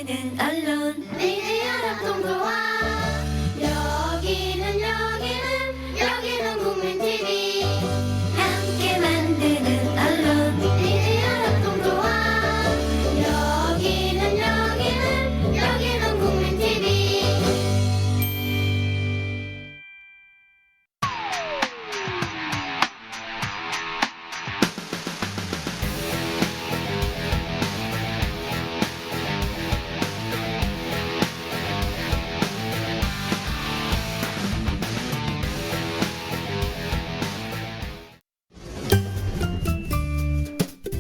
만드는 언론 니네 연합동조화 여기는 국민TV 함께 만드는 언론 니네 연합동조화 여기는 국민TV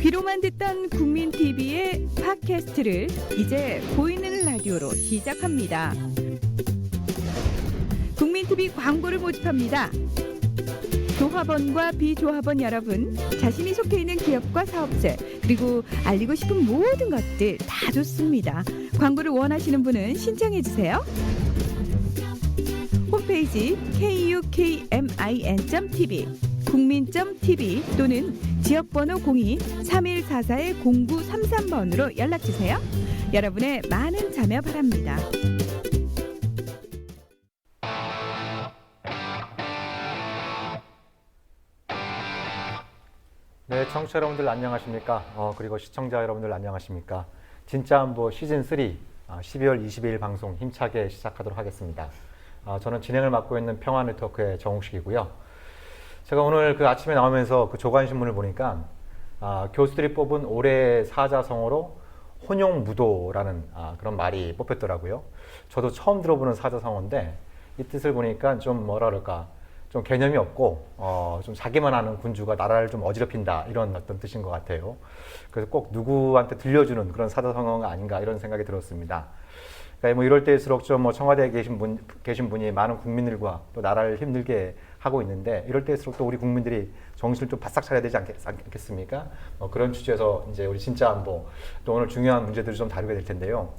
귀로만 듣던 국민TV의 팟캐스트를 이제 보이는 라디오로 시작합니다. 국민TV 광고를 모집합니다. 조합원과 비조합원 여러분, 자신이 속해 있는 기업과 사업체, 그리고 알리고 싶은 모든 것들 다 좋습니다. 광고를 원하시는 분은 신청해주세요. 홈페이지 kukmin.tv, 국민.tv 또는 지역번호 02-3144-0933번으로 연락주세요. 여러분의 많은 참여 바랍니다. 네, 청취자 여러분들 안녕하십니까? 그리고 시청자 여러분들 안녕하십니까? 진짜 안보 시즌3 12월 22일 방송 힘차게 시작하도록 하겠습니다. 저는 진행을 맡고 있는 평화네트워크의 정욱식이고요. 제가 오늘 그 아침에 나오면서 그 조간신문을 보니까 교수들이 뽑은 올해의 사자성어로 혼용무도라는 그런 말이 뽑혔더라고요. 저도 처음 들어보는 사자성어인데 이 뜻을 보니까 좀 뭐라 그럴까, 좀 개념이 없고 좀 자기만 아는 군주가 나라를 좀 어지럽힌다, 이런 어떤 뜻인 것 같아요. 그래서 꼭 누구한테 들려주는 그런 사자성어가 아닌가, 이런 생각이 들었습니다. 그러니까 뭐 이럴 때일수록 좀 뭐 청와대에 계신 분이 많은 국민들과 또 나라를 힘들게 하고 있는데, 이럴 때일수록 또 우리 국민들이 정신을 좀 바싹 차려야 되지 않겠습니까? 그런 취지에서 이제 우리 진짜 안보, 또 오늘 중요한 문제들을 좀 다루게 될 텐데요.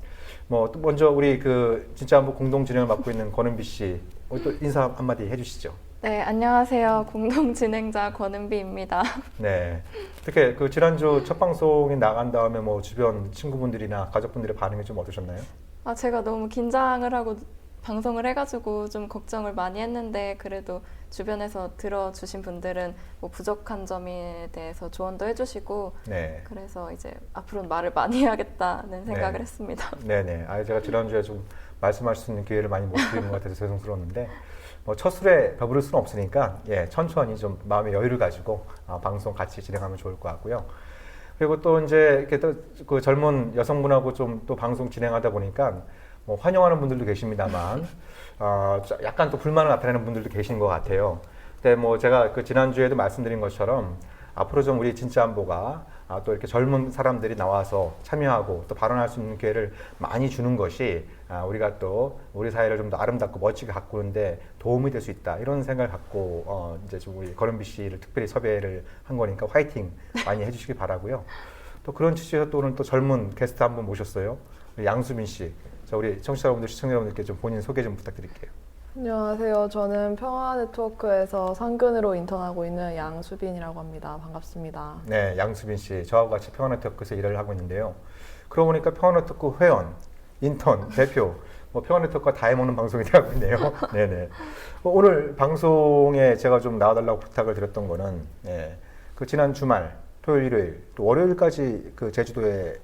또 먼저 우리 그 진짜 안보 공동 진행을 맡고 있는 권은비 씨, 또 인사 한마디 해주시죠. 네, 안녕하세요. 공동 진행자 권은비입니다. 네. 어떻게 그 지난주 첫 방송이 나간 다음에 뭐 주변 친구분들이나 가족분들의 반응이 좀 어떠셨나요? 제가 너무 긴장을 하고 방송을 해가지고 좀 걱정을 많이 했는데, 그래도 주변에서 들어주신 분들은 뭐 부족한 점에 대해서 조언도 해주시고, 네. 그래서 이제 앞으로는 말을 많이 해야겠다는 생각을 했습니다. 네네. 제가 지난주에 좀 말씀할 수 있는 기회를 많이 못 드린 것 같아서 죄송스러웠는데, 첫 술에 배부를 수는 없으니까 천천히 좀 마음의 여유를 가지고 방송 같이 진행하면 좋을 것 같고요. 그리고 또 이제 이렇게 또 그 젊은 여성분하고 좀 또 방송 진행하다 보니까 뭐 환영하는 분들도 계십니다만 약간 또 불만을 나타내는 분들도 계신 것 같아요. 근데 뭐 제가 그 지난주에도 말씀드린 것처럼 앞으로 좀 우리 진짜 안보가 또 이렇게 젊은 사람들이 나와서 참여하고 또 발언할 수 있는 기회를 많이 주는 것이 우리가 또 우리 사회를 좀 더 아름답고 멋지게 가꾸는데 도움이 될 수 있다, 이런 생각을 갖고 이제 좀 우리 권은비 씨를 특별히 섭외를 한 거니까 화이팅 많이 해주시기 바라고요. 또 그런 취지에서 또 오늘 또 젊은 게스트 한 분 모셨어요. 우리 양수빈 씨. 자, 우리 청취자 여러분들, 시청자 여러분들께 좀 본인 소개 좀 부탁드릴게요. 안녕하세요. 저는 평화네트워크에서 상근으로 인턴하고 있는 양수빈이라고 합니다. 반갑습니다. 네, 양수빈 씨. 저하고 같이 평화네트워크에서 일을 하고 있는데요. 그러고 보니까 평화네트워크 회원, 인턴, 대표, 평화네트워크가 다 해먹는 방송이 되고 있네요. 네네. 오늘 방송에 제가 좀 나와달라고 부탁을 드렸던 거는, 그 지난 주말, 토요일, 일요일, 또 월요일까지 그 제주도에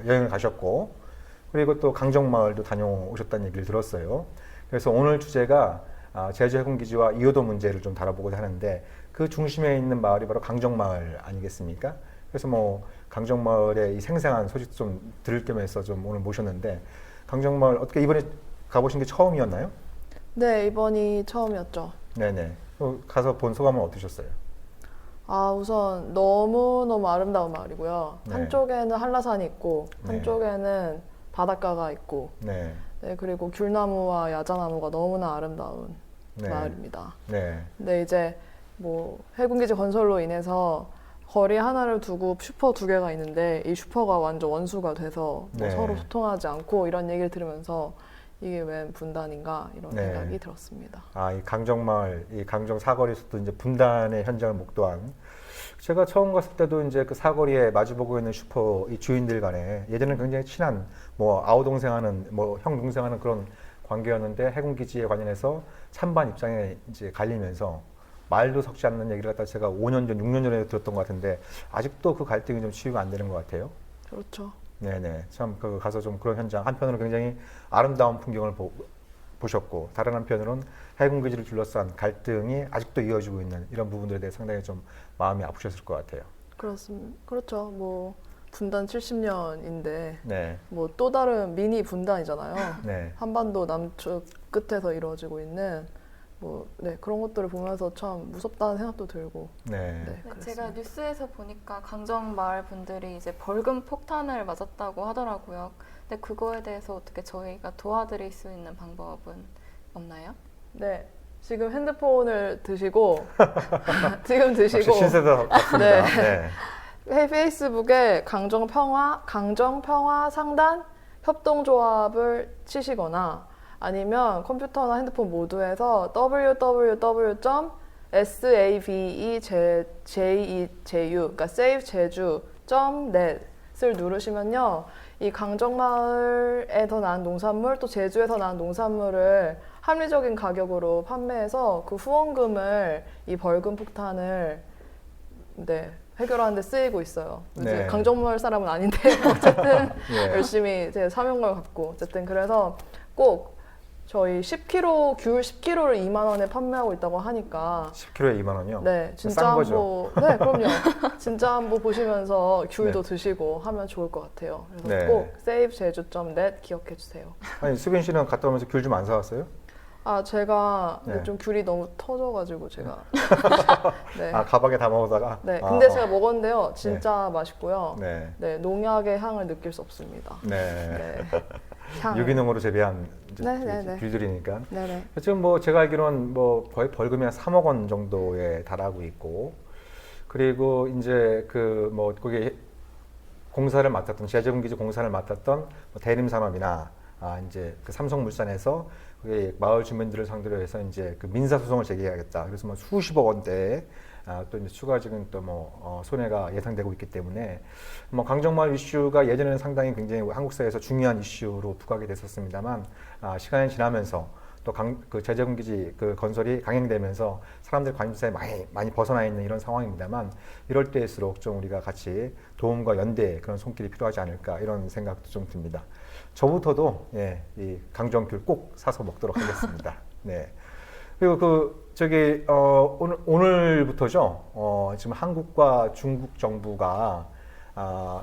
여행을 가셨고, 그리고 또 강정마을도 다녀오셨다는 얘기를 들었어요. 그래서 오늘 주제가 제주 해군기지와 2호도 문제를 좀 다뤄보고자 하는데, 그 중심에 있는 마을이 바로 강정마을 아니겠습니까? 그래서 뭐 강정마을의 이 생생한 소식 좀 들을 겸해서 좀 오늘 모셨는데, 강정마을 어떻게 이번에 가보신 게 처음이었나요? 네, 이번이 처음이었죠. 네네. 가서 본 소감은 어떠셨어요? 우선 너무너무 아름다운 마을이고요. 네. 한쪽에는 한라산이 있고, 네. 한쪽에는 바닷가가 있고, 네. 네, 그리고 귤나무와 야자나무가 너무나 아름다운 네. 마을입니다. 네. 근데 이제 뭐 해군기지 건설로 인해서 거리 하나를 두고 슈퍼 두 개가 있는데, 이 슈퍼가 완전 원수가 돼서 뭐 네. 서로 소통하지 않고, 이런 얘기를 들으면서 이게 웬 분단인가, 이런 네. 생각이 들었습니다. 이 강정마을, 이 강정 사거리에서도 이제 분단의 현장을 목도한, 제가 처음 갔을 때도 이제 그 사거리에 마주보고 있는 슈퍼 이 주인들 간에 예전에는 굉장히 친한 뭐 아우 동생하는 뭐 형 동생하는 그런 관계였는데 해군 기지에 관련해서 찬반 입장에 이제 갈리면서 말도 섞지 않는 얘기를 갖다 제가 5년 전, 6년 전에 들었던 것 같은데 아직도 그 갈등이 좀 치유가 안 되는 것 같아요. 그렇죠. 네네. 참 그 가서 좀 그런 현장 한편으로 굉장히 아름다운 풍경을 보셨고 다른 한편으로는 해군 기지를 둘러싼 갈등이 아직도 이어지고 있는 이런 부분들에 대해 상당히 좀 마음이 아프셨을 것 같아요. 그렇습니다. 그렇죠. 뭐 분단 70년인데 네. 뭐 또 다른 미니 분단이잖아요. 네. 한반도 남측 끝에서 이루어지고 있는 뭐 네, 그런 것들을 보면서 참 무섭다는 생각도 들고. 네. 네, 네, 그렇습니다. 제가 뉴스에서 보니까 강정 마을 분들이 이제 벌금 폭탄을 맞았다고 하더라고요. 근데 그거에 대해서 어떻게 저희가 도와드릴 수 있는 방법은 없나요? 네. 지금 핸드폰을 드시고 지금 역시 드시고 신세대 같습니다. 네. 페이스북에 강정평화 상단 협동조합을 치시거나 아니면 컴퓨터나 핸드폰 모두에서 www.savejeju 그러니까 savejeju.net을 누르시면요. 이 강정마을에서 난 농산물 또 제주에서 난 농산물을 합리적인 가격으로 판매해서 그 후원금을 이 벌금 폭탄을 네, 해결하는 데 쓰이고 있어요. 이제 네. 강정마을 사람은 아닌데 어쨌든 예. 열심히 제 사명감을 갖고 어쨌든 그래서 꼭 저희 10kg 귤 10kg를 2만 원에 판매하고 있다고 하니까 10kg에 2만 원이요? 네 진짜 싼 한번 거죠. 네 그럼요 진짜 한번 보시면서 귤도 네. 드시고 하면 좋을 것 같아요. 그래서 네. 꼭 savejeju.net 기억해 주세요. 아니 수빈 씨는 갔다 오면서 귤 좀 안 사왔어요? 아 제가 네. 좀 귤이 너무 터져가지고 제가 네. 아 가방에 담아오다가? 네, 아, 근데 제가 먹었는데요. 진짜 맛있고요. 네. 네, 농약의 향을 느낄 수 없습니다. 네. 네. 향. 유기농으로 재배한 이제 네, 네, 네. 귤들이니까. 네네. 지금 뭐 제가 알기로는 뭐 거의 벌금이 한 3억 원 정도에 달하고 있고, 그리고 이제 그 뭐 거기 공사를 맡았던 제재분기지 공사를 맡았던 뭐 대림산업이나 이제 그 삼성물산에서 그게 마을 주민들을 상대로 해서 이제 그 민사 소송을 제기하겠다. 그래서 뭐 수십억 원대 또 이제 추가적인 또 뭐 손해가 예상되고 있기 때문에 뭐 강정마을 이슈가 예전에는 상당히 굉장히 한국 사회에서 중요한 이슈로 부각이 됐었습니다만 시간이 지나면서 또 그 제재분기지 그 건설이 강행되면서 사람들 관심사에 많이 벗어나 있는 이런 상황입니다만 이럴 때일수록 좀 우리가 같이 도움과 연대 그런 손길이 필요하지 않을까 이런 생각도 좀 듭니다. 저부터도 예, 이 강정귤 꼭 사서 먹도록 하겠습니다. 네. 그리고 그 저기 오늘부터죠. 지금 한국과 중국 정부가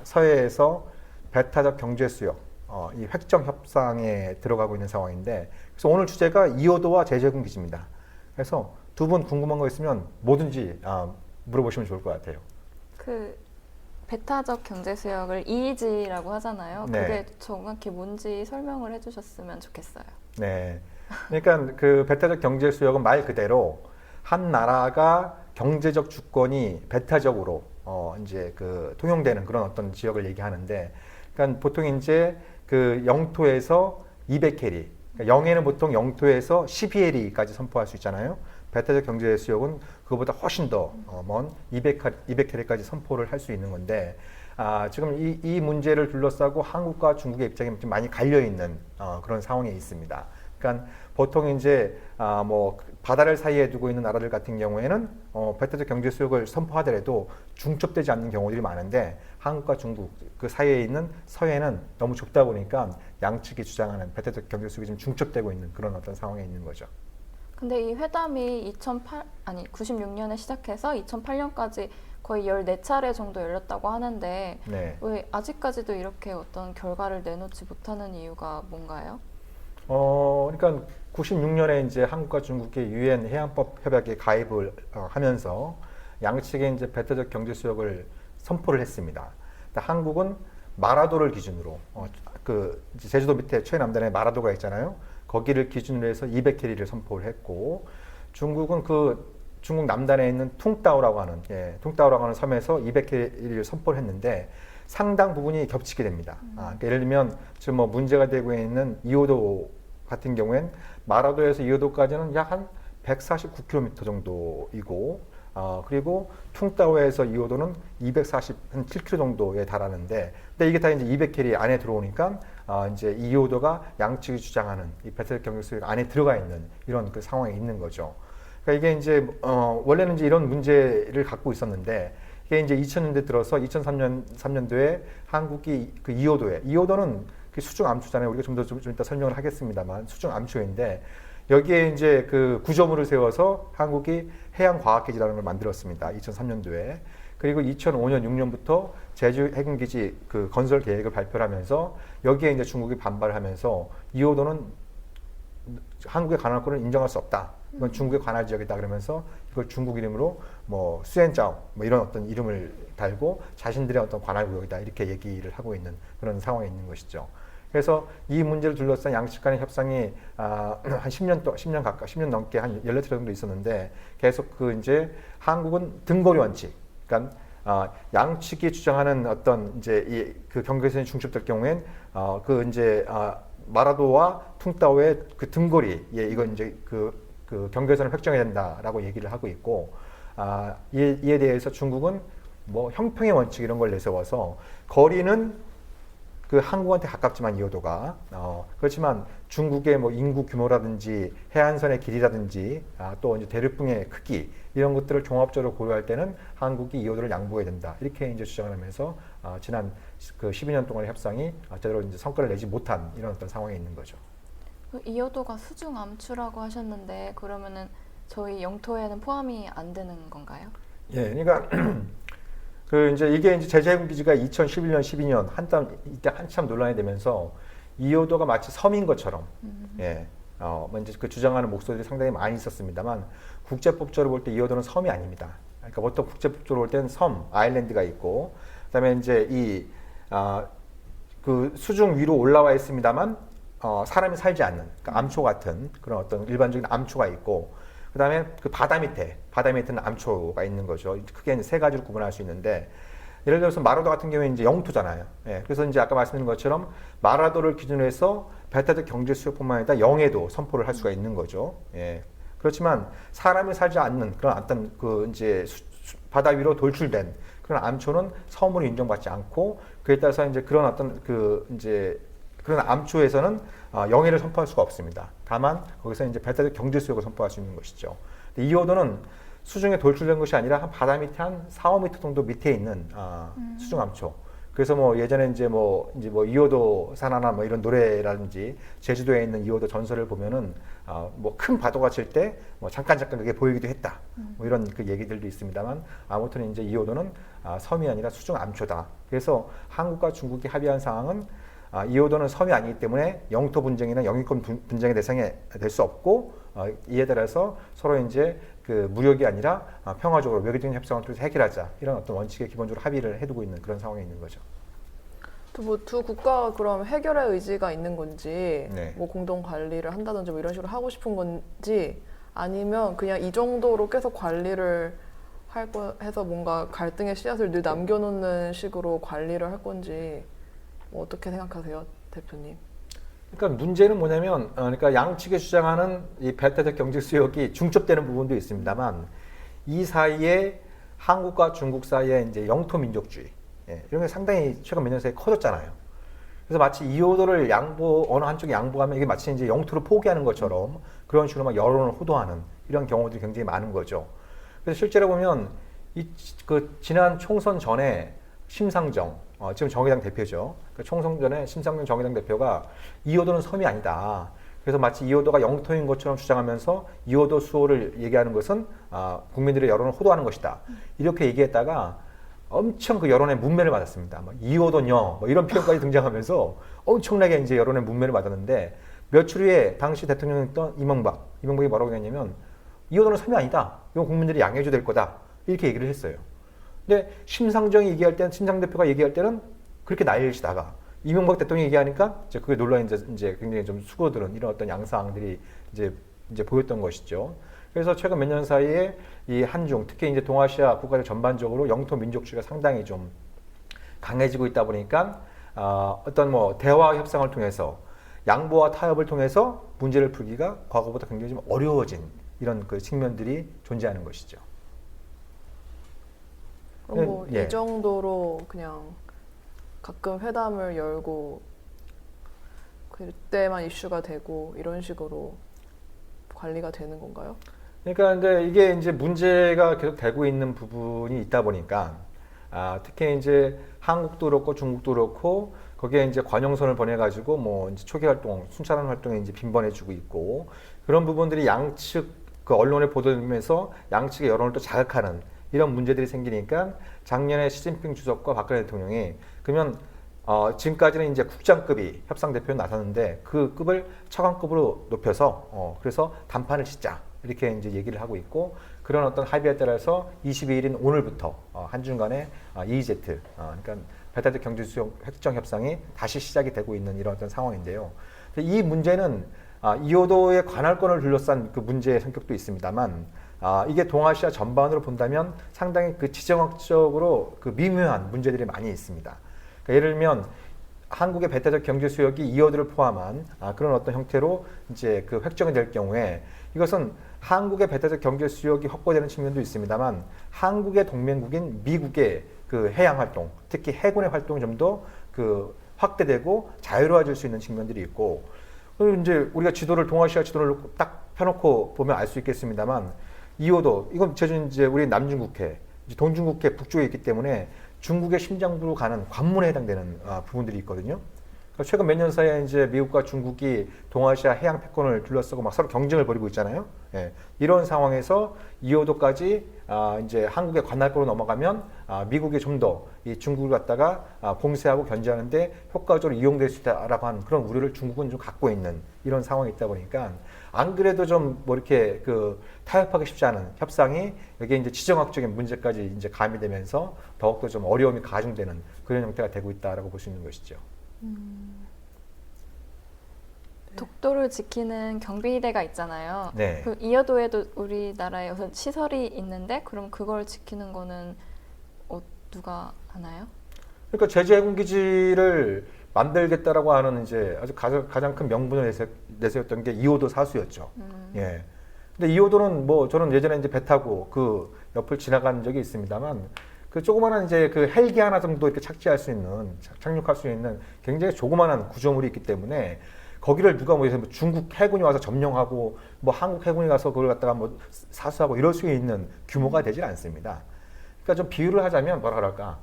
서해에서 배타적 경제 수역 이 획정 협상에 들어가고 있는 상황인데 그래서 오늘 주제가 이호도와 제재군 기지입니다. 그래서 두 분 궁금한 거 있으면 뭐든지 물어보시면 좋을 것 같아요. 그 배타적 경제 수역을 EEZ라고 하잖아요. 네. 그게 정확히 뭔지 설명을 해주셨으면 좋겠어요. 네. 그러니까 그 배타적 경제 수역은 말 그대로 한 나라가 경제적 주권이 배타적으로 이제 그 통용되는 그런 어떤 지역을 얘기하는데, 그러니까 보통 이제 그 영토에서 200캐리, 그러니까 영해는 보통 영토에서 12해리까지 선포할 수 있잖아요. 배타적 경제 수역은 그거보다 훨씬 더 먼 200캐리까지 선포를 할 수 있는 건데, 지금 이 문제를 둘러싸고 한국과 중국의 입장이 좀 많이 갈려 있는 그런 상황에 있습니다. 그러니까 보통 이제 뭐 바다를 사이에 두고 있는 나라들 같은 경우에는 배타적 경제 수역을 선포하더라도 중첩되지 않는 경우들이 많은데 한국과 중국 그 사이에 있는 서해는 너무 좁다 보니까 양측이 주장하는 배타적 경제 수역이 좀 중첩되고 있는 그런 어떤 상황에 있는 거죠. 근데 이 회담이 96년에 시작해서 2008년까지 거의 14차례 정도 열렸다고 하는데 네. 왜 아직까지도 이렇게 어떤 결과를 내놓지 못하는 이유가 뭔가요? 그러니까 96년에 이제 한국과 중국이 유엔 해양법 협약에 가입을 하면서 양측의 이제 배타적 경제 수역을 선포를 했습니다. 한국은 마라도를 기준으로 그 제주도 밑에 최남단에 마라도가 있잖아요. 거기를 기준으로 해서 200캐리를 선포를 했고, 중국은 그 중국 남단에 있는 퉁따오라고 하는 섬에서 200캐리를 선포를 했는데 상당 부분이 겹치게 됩니다. 그러니까 예를 들면 지금 뭐 문제가 되고 있는 이호도 같은 경우엔 마라도에서 이호도까지는 약 한 149km 정도이고 그리고 퉁따오에서 이오도는 247kg 정도에 달하는데, 근데 이게 다 이제 200캐리 안에 들어오니까 이제 이오도가 양측이 주장하는 이 배터리 경쟁 수요가 안에 들어가 있는 이런 그 상황에 있는 거죠. 그러니까 이게 이제 원래는 이제 이런 문제를 갖고 있었는데, 이게 이제 2000년대 들어서 2003년도에 한국이 그 이오도는 그 수중 암초잖아요. 우리가 좀 이따 설명을 하겠습니다만 수중 암초인데, 여기에 이제 그 구조물을 세워서 한국이 해양과학기지라는 걸 만들었습니다. 2003년도에. 그리고 2005년, 6년부터 제주 해군기지 그 건설 계획을 발표를 하면서 여기에 이제 중국이 반발을 하면서 이오도는 한국의 관할권을 인정할 수 없다. 이건 중국의 관할 지역이다. 그러면서 이걸 중국 이름으로 뭐 수엔자오 뭐 이런 어떤 이름을 달고 자신들의 어떤 관할 구역이다. 이렇게 얘기를 하고 있는 그런 상황에 있는 것이죠. 그래서 이 문제를 둘러싼 양측 간의 협상이 한 10년 넘게 한 14차례 정도 있었는데, 계속 그 이제 한국은 등거리 원칙, 그러니까 양측이 주장하는 어떤 이제 이 그 경계선이 중첩될 경우엔 그 이제 마라도와 퉁따오의 그 등거리, 이건 이제 그 경계선을 획정해야 된다라고 얘기를 하고 있고, 이에 대해서 중국은 뭐 형평의 원칙 이런 걸 내세워서 거리는 그 한국한테 가깝지만 이오도가 그렇지만 중국의 뭐 인구 규모라든지 해안선의 길이라든지 또 이제 대륙붕의 크기 이런 것들을 종합적으로 고려할 때는 한국이 이오도를 양보해야 된다, 이렇게 이제 주장을 하면서 지난 그 12년 동안의 협상이 제대로 이제 성과를 내지 못한 이런 어떤 상황에 있는 거죠. 이오도가 수중 암초라고 하셨는데 그러면은 저희 영토에는 포함이 안 되는 건가요? 예, 그러니까 그 이제 이게 이제 제주 해군 기지가 2011년, 12년 이때 한참 논란이 되면서 이오도가 마치 섬인 것처럼, 이제 그 주장하는 목소리들이 상당히 많이 있었습니다만, 국제법적으로 볼 때 이오도는 섬이 아닙니다. 그러니까 보통 국제법적으로 볼 때는 섬, 아일랜드가 있고, 그다음에 이제 그 수중 위로 올라와 있습니다만 사람이 살지 않는, 그러니까 암초 같은 그런 어떤 일반적인 암초가 있고, 그 다음에 그 바다 밑에는 암초가 있는 거죠. 크게 이제 세 가지로 구분할 수 있는데, 예를 들어서 마라도 같은 경우에 이제 영토잖아요. 그래서 이제 아까 말씀드린 것처럼 마라도를 기준으로 해서 배타적 경제 수요뿐만 아니라 영해도 선포를 할 수가 있는 거죠. 그렇지만 사람이 살지 않는 그런 어떤 그 이제 바다 위로 돌출된 그런 암초는 섬으로 인정받지 않고, 그에 따라서 이제 그런 어떤 그 이제 그런 암초에서는 영해를 선포할 수가 없습니다. 다만 거기서 이제 배타적 경제 수역을 선포할 수 있는 것이죠. 이오도는 수중에 돌출된 것이 아니라 한 바다 밑에 한 4, 5m 정도 밑에 있는 수중 암초. 그래서 뭐 예전에 이제 뭐 이오도 산하나 뭐 이런 노래라든지 제주도에 있는 이오도 전설을 보면은 뭐 큰 파도가 칠 때 뭐 잠깐 그게 보이기도 했다. 뭐 이런 그 얘기들도 있습니다만, 아무튼 이제 이오도는 섬이 아니라 수중 암초다. 그래서 한국과 중국이 합의한 상황은 이오도는 섬이 아니기 때문에 영토 분쟁이나 영유권 분쟁의 대상이 될 수 없고, 이에 따라서 서로 이제 그 무력이 아니라 평화적으로 외교적인 협상을 통해서 해결하자, 이런 어떤 원칙에 기본적으로 합의를 해두고 있는 그런 상황에 있는 거죠. 두 국가가 그럼 해결의 의지가 있는 건지, 네. 뭐 공동 관리를 한다든지 뭐 이런 식으로 하고 싶은 건지, 아니면 그냥 이 정도로 계속 관리를 해서 뭔가 갈등의 씨앗을 늘 남겨놓는 식으로 관리를 할 건지, 뭐 어떻게 생각하세요, 대표님? 그러니까 문제는 뭐냐면, 그러니까 양측이 주장하는 이 배타적 경제 수역이 중첩되는 부분도 있습니다만, 이 사이에 한국과 중국 사이에 이제 영토 민족주의, 이런 게 상당히 최근 몇 년 사이에 커졌잖아요. 그래서 마치 이오도를 어느 한쪽에 양보하면 이게 마치 이제 영토를 포기하는 것처럼 그런 식으로 막 여론을 호도하는 이런 경우들이 굉장히 많은 거죠. 그래서 실제로 보면 그 지난 총선 전에 심상정, 지금 정의당 대표죠. 그 총선 전에 심상정 정의당 대표가 이오도는 섬이 아니다. 그래서 마치 이오도가 영토인 것처럼 주장하면서 이오도 수호를 얘기하는 것은 국민들의 여론을 호도하는 것이다. 이렇게 얘기했다가 엄청 그 여론의 문매를 맞았습니다. 뭐 이오도녀 뭐 이런 표현까지 등장하면서 엄청나게 이제 여론의 문매를 맞았는데, 며칠 후에 당시 대통령이었던 이명박이 뭐라고 했냐면 이오도는 섬이 아니다. 이건 국민들이 양해해줘야 될 거다. 이렇게 얘기를 했어요. 근데 심상정 대표가 얘기할 때는 그렇게 난리치다가 이명박 대통령이 얘기하니까 이제 그게 논란이 이제 굉장히 좀 수그러드는 이런 어떤 양상들이 이제 보였던 것이죠. 그래서 최근 몇 년 사이에 이 한중, 특히 이제 동아시아 국가들 전반적으로 영토 민족주의가 상당히 좀 강해지고 있다 보니까 어떤 뭐 대화 협상을 통해서 양보와 타협을 통해서 문제를 풀기가 과거보다 굉장히 좀 어려워진 이런 그 측면들이 존재하는 것이죠. 그럼 뭐 예. 이 정도로 그냥 가끔 회담을 열고 그때만 이슈가 되고 이런 식으로 관리가 되는 건가요? 그러니까 근데 이게 이제 문제가 계속 되고 있는 부분이 있다 보니까 특히 이제 한국도 그렇고 중국도 그렇고 거기에 이제 관용선을 보내가지고 뭐 이제 초기 활동, 순찰하는 활동에 이제 빈번해지고 있고 그런 부분들이 양측 그 언론에 보도되면서 양측의 여론을 또 자극하는 이런 문제들이 생기니까 작년에 시진핑 주석과 박근혜 대통령이 그러면 지금까지는 이제 국장급이 협상 대표에 나섰는데 그 급을 차관급으로 높여서 그래서 단판을 짓자 이렇게 이제 얘기를 하고 있고 그런 어떤 합의에 따라서 22일인 오늘부터 한중 간의 EEZ 그러니까 배타적 경제수용 획정 협상이 다시 시작이 되고 있는 이런 어떤 상황인데요. 이 문제는 이호도의 관할권을 둘러싼 그 문제의 성격도 있습니다만 이게 동아시아 전반으로 본다면 상당히 그 지정학적으로 그 미묘한 문제들이 많이 있습니다. 그러니까 예를 들면 한국의 배타적 경제 수역이 이호도를 포함한 그런 어떤 형태로 이제 그 획정이 될 경우에 이것은 한국의 배타적 경제 수역이 확보되는 측면도 있습니다만 한국의 동맹국인 미국의 그 해양 활동, 특히 해군의 활동이 좀 더 그 확대되고 자유로워질 수 있는 측면들이 있고 그리고 이제 우리가 지도를 동아시아 지도를 딱 펴놓고 보면 알 수 있겠습니다만 이호도 이건 제주 이제 우리 남중국해, 동중국해 북쪽에 있기 때문에 중국의 심장부로 가는 관문에 해당되는 부분들이 있거든요. 그러니까 최근 몇 년 사이에 이제 미국과 중국이 동아시아 해양 패권을 둘러싸고 막 서로 경쟁을 벌이고 있잖아요. 예, 이런 상황에서 이호도까지 이제 한국의 관할권으로 넘어가면 미국이 좀 더 이 중국을 갖다가 봉쇄하고 견제하는데 효과적으로 이용될 수 있다라고 하는 그런 우려를 중국은 좀 갖고 있는 이런 상황이 있다 보니까 안 그래도 좀 뭐 이렇게 그 타협하기 쉽지 않은 협상이 여기에 이제 지정학적인 문제까지 이제 가미되면서 더욱더 좀 어려움이 가중되는 그런 형태가 되고 있다라고 볼 수 있는 것이죠. 독도를 지키는 경비대가 있잖아요. 네. 그 이여도에도 우리나라에 우선 시설이 있는데 그럼 그걸 지키는 거는 누가 하나요? 그러니까 제주 해군기지를 만들겠다라고 하는 이제 아주 가장 큰 명분을 내세웠던 게 이호도 사수였죠. 예. 근데 이호도는 뭐 저는 예전에 이제 배 타고 그 옆을 지나간 적이 있습니다만 그 조그마한 이제 그 헬기 하나 정도 이렇게 착지할 수 있는 착륙할 수 있는 굉장히 조그마한 구조물이 있기 때문에 거기를 누가 뭐 중국 해군이 와서 점령하고 뭐 한국 해군이 가서 그걸 갖다가 뭐 사수하고 이럴 수 있는 규모가 되질 않습니다. 그러니까 좀 비유를 하자면 뭐라 그럴까?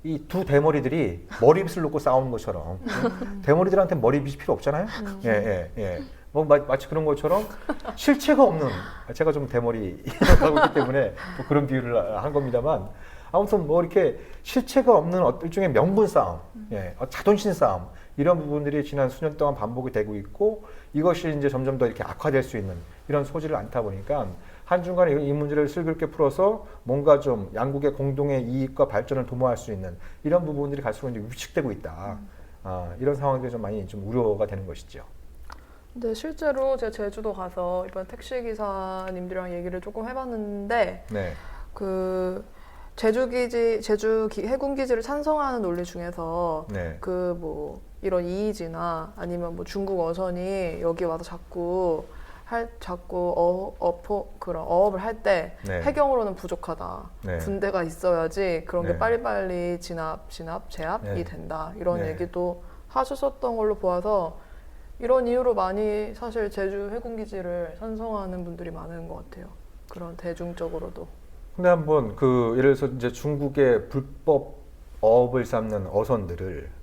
이 두 대머리들이 머리빗을 놓고 싸우는 것처럼 대머리들한테 머리빗이 필요 없잖아요. 예. 뭐 마치 그런 것처럼 실체가 없는 제가 좀 대머리 하고 있기 때문에 뭐 그런 비유를 한 겁니다만 아무튼 뭐 이렇게 실체가 없는 일종의 명분 싸움, 자존심 싸움 이런 부분들이 지난 수년 동안 반복이 되고 있고 이것이 이제 점점 더 이렇게 악화될 수 있는 이런 소지를 않다 보니까 한중 간에 이 문제를 슬기롭게 풀어서 뭔가 좀 양국의 공동의 이익과 발전을 도모할 수 있는 이런 부분들이 갈수록 이제 위축되고 있다. 이런 상황들이 좀 많이 좀 우려가 되는 것이죠. 근데 실제로 제가 제주도 가서 이번 택시 기사님들이랑 얘기를 조금 해봤는데 네. 그 제주 해군 기지를 찬성하는 논리 중에서 네. 그 뭐 이런 이의지나 아니면 뭐 중국 어선이 여기 와서 자꾸 그런 어업을 할 때 네. 해경으로는 부족하다. 네. 군대가 있어야지 그런 게 네. 빨리빨리 제압이 네. 된다. 이런 네. 얘기도 하셨었던 걸로 보아서 이런 이유로 많이 사실 제주 해군기지를 찬성하는 분들이 많은 것 같아요. 그런 대중적으로도. 근데 한번 그 예를 들어서 이제 중국의 불법 어업을 삼는 어선들을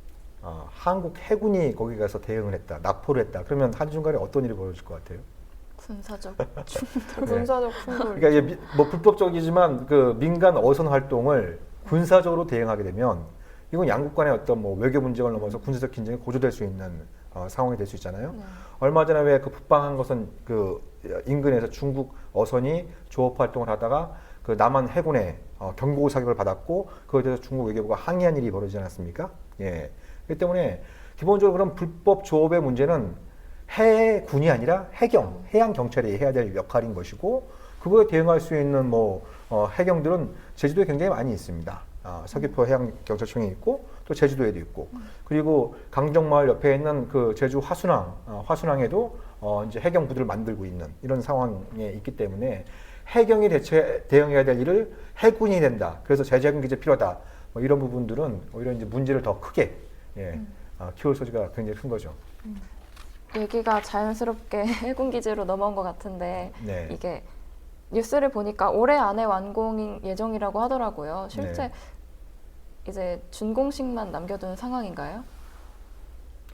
한국 해군이 거기 가서 대응을 했다, 납포를 했다. 그러면 한중 간에 어떤 일이 벌어질 것 같아요? 군사적 군사적 충돌. 그러니까 이게 뭐 불법적이지만 그 민간 어선 활동을 군사적으로 대응하게 되면 이건 양국 간의 어떤 뭐 외교 문제를 넘어서 군사적 긴장이 고조될 수 있는 상황이 될 수 있잖아요. 네. 얼마 전에 왜 그 북방한 것은 그 인근에서 중국 어선이 조업 활동을 하다가 그 남한 해군의 경고 사격을 받았고 그거에 대해서 중국 외교부가 항의한 일이 벌어지지 않았습니까? 예. 그렇기 때문에 기본적으로 그런 불법 조업의 문제는 해군이 아니라 해양 경찰이 해야 될 역할인 것이고 그거에 대응할 수 있는 뭐 해경들은 제주도에 굉장히 많이 있습니다. 서귀포 해양 경찰청이 있고 또 제주도에도 있고 그리고 강정마을 옆에 있는 그 제주 화순항에도 이제 해경 부대를 만들고 있는 이런 상황에 있기 때문에 해경이 대응해야 될 일을 해군이 된다. 그래서 제재해군 기지 필요하다. 뭐 이런 부분들은 오히려 이제 문제를 더 크게 키울 소지가 굉장히 큰 거죠. 얘기가 자연스럽게 해군 기지로 넘어온 것 같은데 네. 이게 뉴스를 보니까 올해 안에 완공 예정이라고 하더라고요. 실제 네. 이제 준공식만 남겨둔 상황인가요?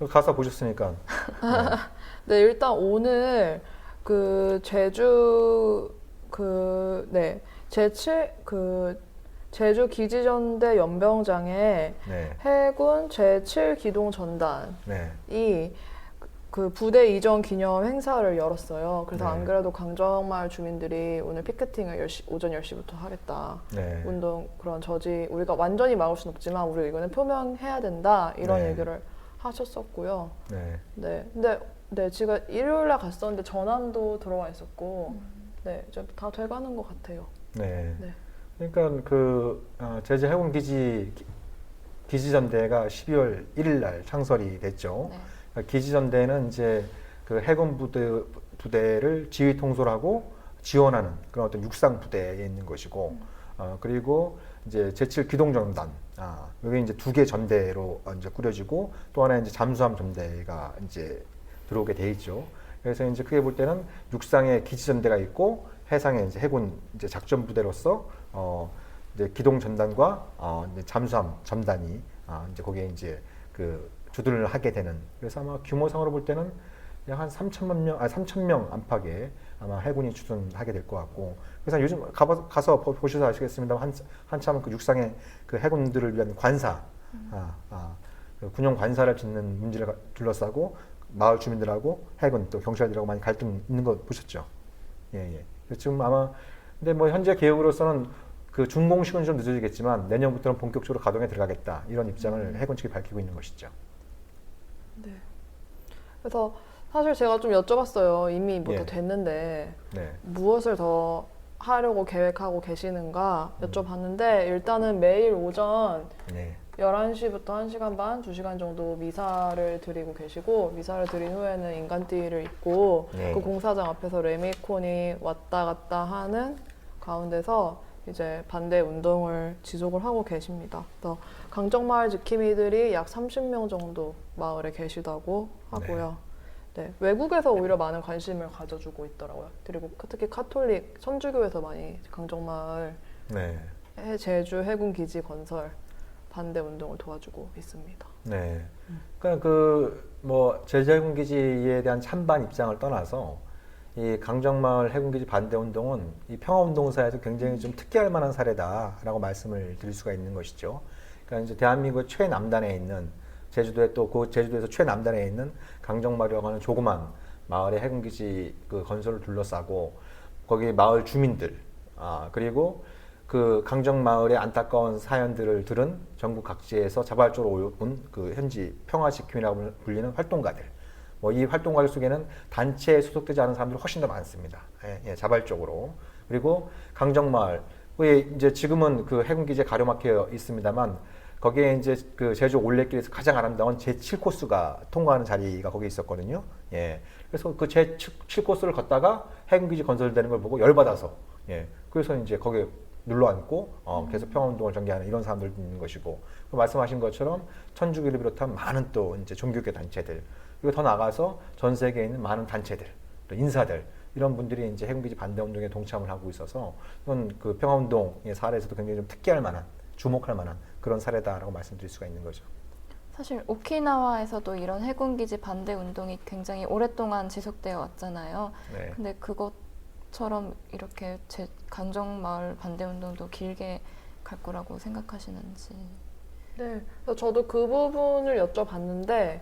가서 보셨으니까. 네, 일단 오늘 그 제주 제주 기지전대 연병장에 네. 해군 제7기동 전단이 네. 그 부대 이전 기념 행사를 열었어요. 그래서 네. 안 그래도 강정마을 주민들이 오늘 피켓팅을 오전 10시부터 하겠다. 네. 운동 그런 저지 우리가 완전히 막을 수는 없지만 우리 이거는 표명해야 된다. 이런 네. 얘기를 하셨었고요. 네. 네. 근데 제가 일요일날 갔었는데 전함도 들어와 있었고 네, 이제 다 돼가는 것 같아요. 네. 네. 그러니까 그 제주 해군 기지전대가 12월 1일 날 창설이 됐죠. 네. 기지전대는 이제 그 해군 부대를 지휘 통솔하고 지원하는 그런 어떤 육상 부대에 있는 것이고, 그리고 이제 제7 기동전단, 여기 이제 2개 전대로 이제 꾸려지고 또 하나 이제 잠수함 전대가 이제 들어오게 돼 있죠. 그래서 이제 크게 볼 때는 육상에 기지전대가 있고 해상에 이제 해군 이제 작전 부대로서 이제 기동 전단과 이제 잠수함 전단이 이제 거기에 이제 그 주둔을 하게 되는. 그래서 아마 규모상으로 볼 때는 약 한 3,000명 안팎의 아마 해군이 주둔하게 될 것 같고. 그래서 요즘 가서 보셔서 아시겠습니다만 한참 그 육상의 그 해군들을 위한 관사, 그 군용 관사를 짓는 문제를 둘러싸고 마을 주민들하고 해군 또 경찰들하고 많이 갈등 있는 거 보셨죠? 예. 지금 아마 근데 뭐 현재 계획으로서는 그 준공식은 좀 늦어지겠지만 내년부터는 본격적으로 가동에 들어가겠다 이런 입장을 해군 측이 밝히고 있는 것이죠. 네. 그래서 사실 제가 좀 여쭤봤어요. 이미 뭐 더 예. 됐는데 네. 무엇을 더 하려고 계획하고 계시는가 여쭤봤는데 일단은 매일 오전 네. 11시부터 1시간 반, 2시간 정도 미사를 드리고 계시고 미사를 드린 후에는 인간띠를 입고 네. 그 공사장 앞에서 레미콘이 왔다 갔다 하는 가운데서 이제 반대 운동을 지속을 하고 계십니다. 그래서 강정마을 지킴이들이 약 30명 정도 마을에 계시다고 하고요. 네, 외국에서 오히려 많은 관심을 가져주고 있더라고요. 그리고 특히 카톨릭 천주교에서 많이 강정마을 네. 제주 해군 기지 건설 반대 운동을 도와주고 있습니다. 네. 그러니까 그 뭐 제주 해군 기지에 대한 찬반 입장을 떠나서 이 강정마을 해군기지 반대 운동은 이 평화운동사에서 굉장히 좀 특이할 만한 사례다라고 말씀을 드릴 수가 있는 것이죠. 그러니까 이제 대한민국 최남단에 있는 제주도에 또 그 제주도에서 최남단에 있는 강정마을이라고 하는 조그만 마을의 해군기지 그 건설을 둘러싸고 거기 마을 주민들 그리고 그 강정마을의 안타까운 사연들을 들은 전국 각지에서 자발적으로 온 그 현지 평화지킴이라고 불리는 활동가들. 뭐 이 활동가들 속에는 단체에 소속되지 않은 사람들이 훨씬 더 많습니다. 자발적으로. 그리고 강정마을, 이제 지금은 그 해군기지에 가로막혀 있습니다만 거기에 이제 그 제주 올레길에서 가장 아름다운 제7코스가 통과하는 자리가 거기 있었거든요. 그래서 그 제7코스를 걷다가 해군기지 건설되는 걸 보고 열받아서, 그래서 이제 거기에 눌러 앉고 계속 평화운동을 전개하는 이런 사람들도 있는 것이고, 말씀하신 것처럼 천주교를 비롯한 많은 또 이제 종교계 단체들, 그리고 더 나가서 전 세계에 있는 많은 단체들, 또 인사들, 이런 분들이 이제 해군기지 반대 운동에 동참을 하고 있어서 이건 그 평화운동의 사례에서도 굉장히 좀 특기할 만한, 주목할 만한 그런 사례다라고 말씀드릴 수가 있는 거죠. 사실 오키나와에서도 이런 해군기지 반대 운동이 굉장히 오랫동안 지속되어 왔잖아요. 네. 근데 그것처럼 이렇게 강정마을 반대 운동도 길게 갈 거라고 생각하시는지. 네, 그래서 저도 그 부분을 여쭤봤는데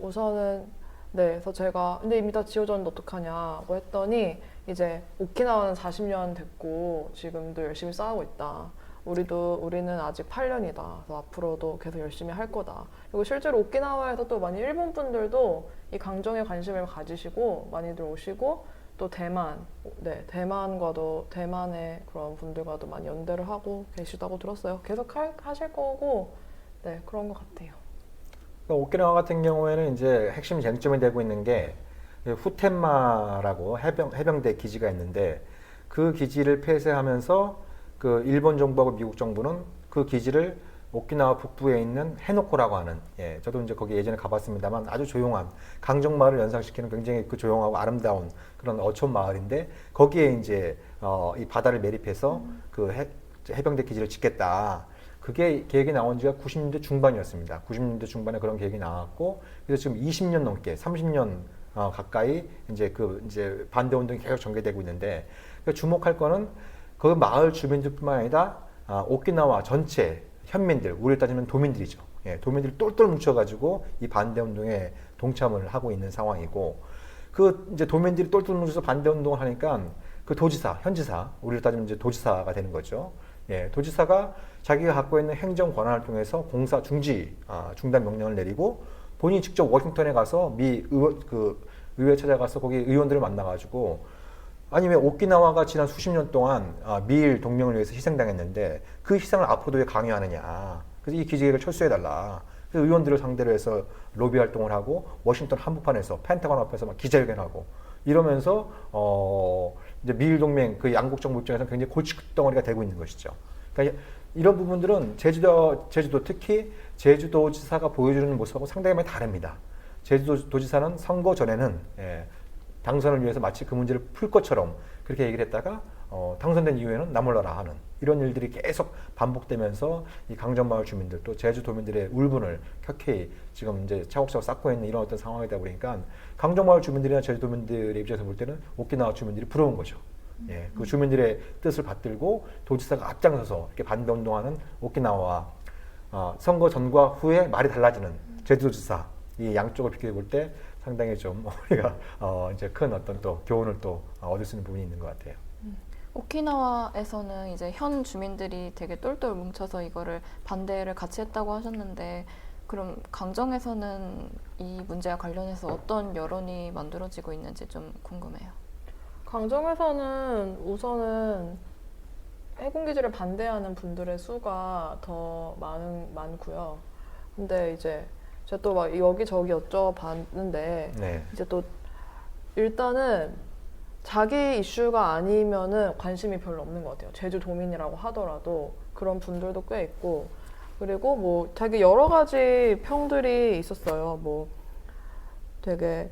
우선은 그래서 제가 근데 이미 다 지어졌는데 어떡하냐고 했더니 이제 오키나와는 40년 됐고 지금도 열심히 싸우고 있다. 우리는 아직 8년이다. 그래서 앞으로도 계속 열심히 할 거다. 그리고 실제로 오키나와에서 또 많이 일본 분들도 이 강정에 관심을 가지시고 많이들 오시고 또 대만과도 대만의 그런 분들과도 많이 연대를 하고 계시다고 들었어요. 계속 하실 거고 그런 것 같아요. 오키나와 같은 경우에는 이제 핵심 쟁점이 되고 있는 게 후텐마라고 해병대 기지가 있는데 그 기지를 폐쇄하면서 그 일본 정부하고 미국 정부는 그 기지를 오키나와 북부에 있는 해노코라고 하는, 예, 저도 이제 거기 예전에 가봤습니다만 아주 조용한 강정마을을 연상시키는 굉장히 그 조용하고 아름다운 그런 어촌 마을인데 거기에 이제 이 바다를 매립해서 그 해병대 기지를 짓겠다. 그게 계획이 나온 지가 90년대 중반이었습니다. 90년대 중반에 그런 계획이 나왔고 그래서 지금 20년 넘게 30년 가까이 이제 반대 운동이 계속 전개되고 있는데 주목할 거는 그 마을 주민들뿐만 아니라 오키나와 전체 현민들, 우리를 따지면 도민들이죠. 예, 도민들이 똘똘 뭉쳐가지고 이 반대 운동에 동참을 하고 있는 상황이고, 그 이제 도민들이 똘똘 뭉쳐서 반대 운동을 하니까 그 도지사, 현지사, 우리를 따지면 이제 도지사가 되는 거죠. 예, 도지사가 자기가 갖고 있는 행정 권한을 통해서 공사 중단 명령을 내리고 본인이 직접 워싱턴에 가서 미 의회 찾아가서 거기 의원들을 만나가지고 아니 왜 오키나와가 지난 수십 년 동안 미일 동맹을 위해서 희생당했는데 그 희생을 앞으로도 왜 강요하느냐. 그래서 이 기지개를 철수해달라. 그래서 의원들을 상대로 해서 로비 활동을 하고 워싱턴 한복판에서 펜타곤 앞에서 막 기자회견하고 이러면서 이제 미일 동맹 그 양국 정부 입장에서는 굉장히 골칫덩어리가 되고 있는 것이죠. 그러니까 이런 부분들은 제주도 특히 제주도지사가 보여주는 모습하고 상당히 많이 다릅니다. 제주도지사는 선거 전에는 당선을 위해서 마치 그 문제를 풀 것처럼 그렇게 얘기를 했다가 당선된 이후에는 나 몰라라 하는 이런 일들이 계속 반복되면서 이 강정마을 주민들 또 제주도민들의 울분을 켜켜이 지금 이제 차곡차곡 쌓고 있는 이런 어떤 상황이다 보니까 강정마을 주민들이나 제주도민들의 입장에서 볼 때는 오키나와 주민들이 부러운 거죠. 예, 그 주민들의 뜻을 받들고 도지사가 앞장서서 이렇게 반대 운동하는 오키나와 선거 전과 후에 말이 달라지는 제주도지사 이 양쪽을 비교해 볼 때 상당히 좀 우리가 이제 큰 어떤 또 교훈을 또 얻을 수 있는 부분이 있는 것 같아요. 오키나와에서는 이제 현 주민들이 되게 똘똘 뭉쳐서 이거를 반대를 같이 했다고 하셨는데 그럼 강정에서는 이 문제와 관련해서 어떤 여론이 만들어지고 있는지 좀 궁금해요. 강정에서는 우선은 해군기지를 반대하는 분들의 수가 더 많고요. 근데 이제 제가 또 막 여기저기 여쭤봤는데 네. 이제 또 일단은 자기 이슈가 아니면은 관심이 별로 없는 것 같아요. 제주도민이라고 하더라도 그런 분들도 꽤 있고 그리고 뭐 되게 여러 가지 평들이 있었어요. 뭐 되게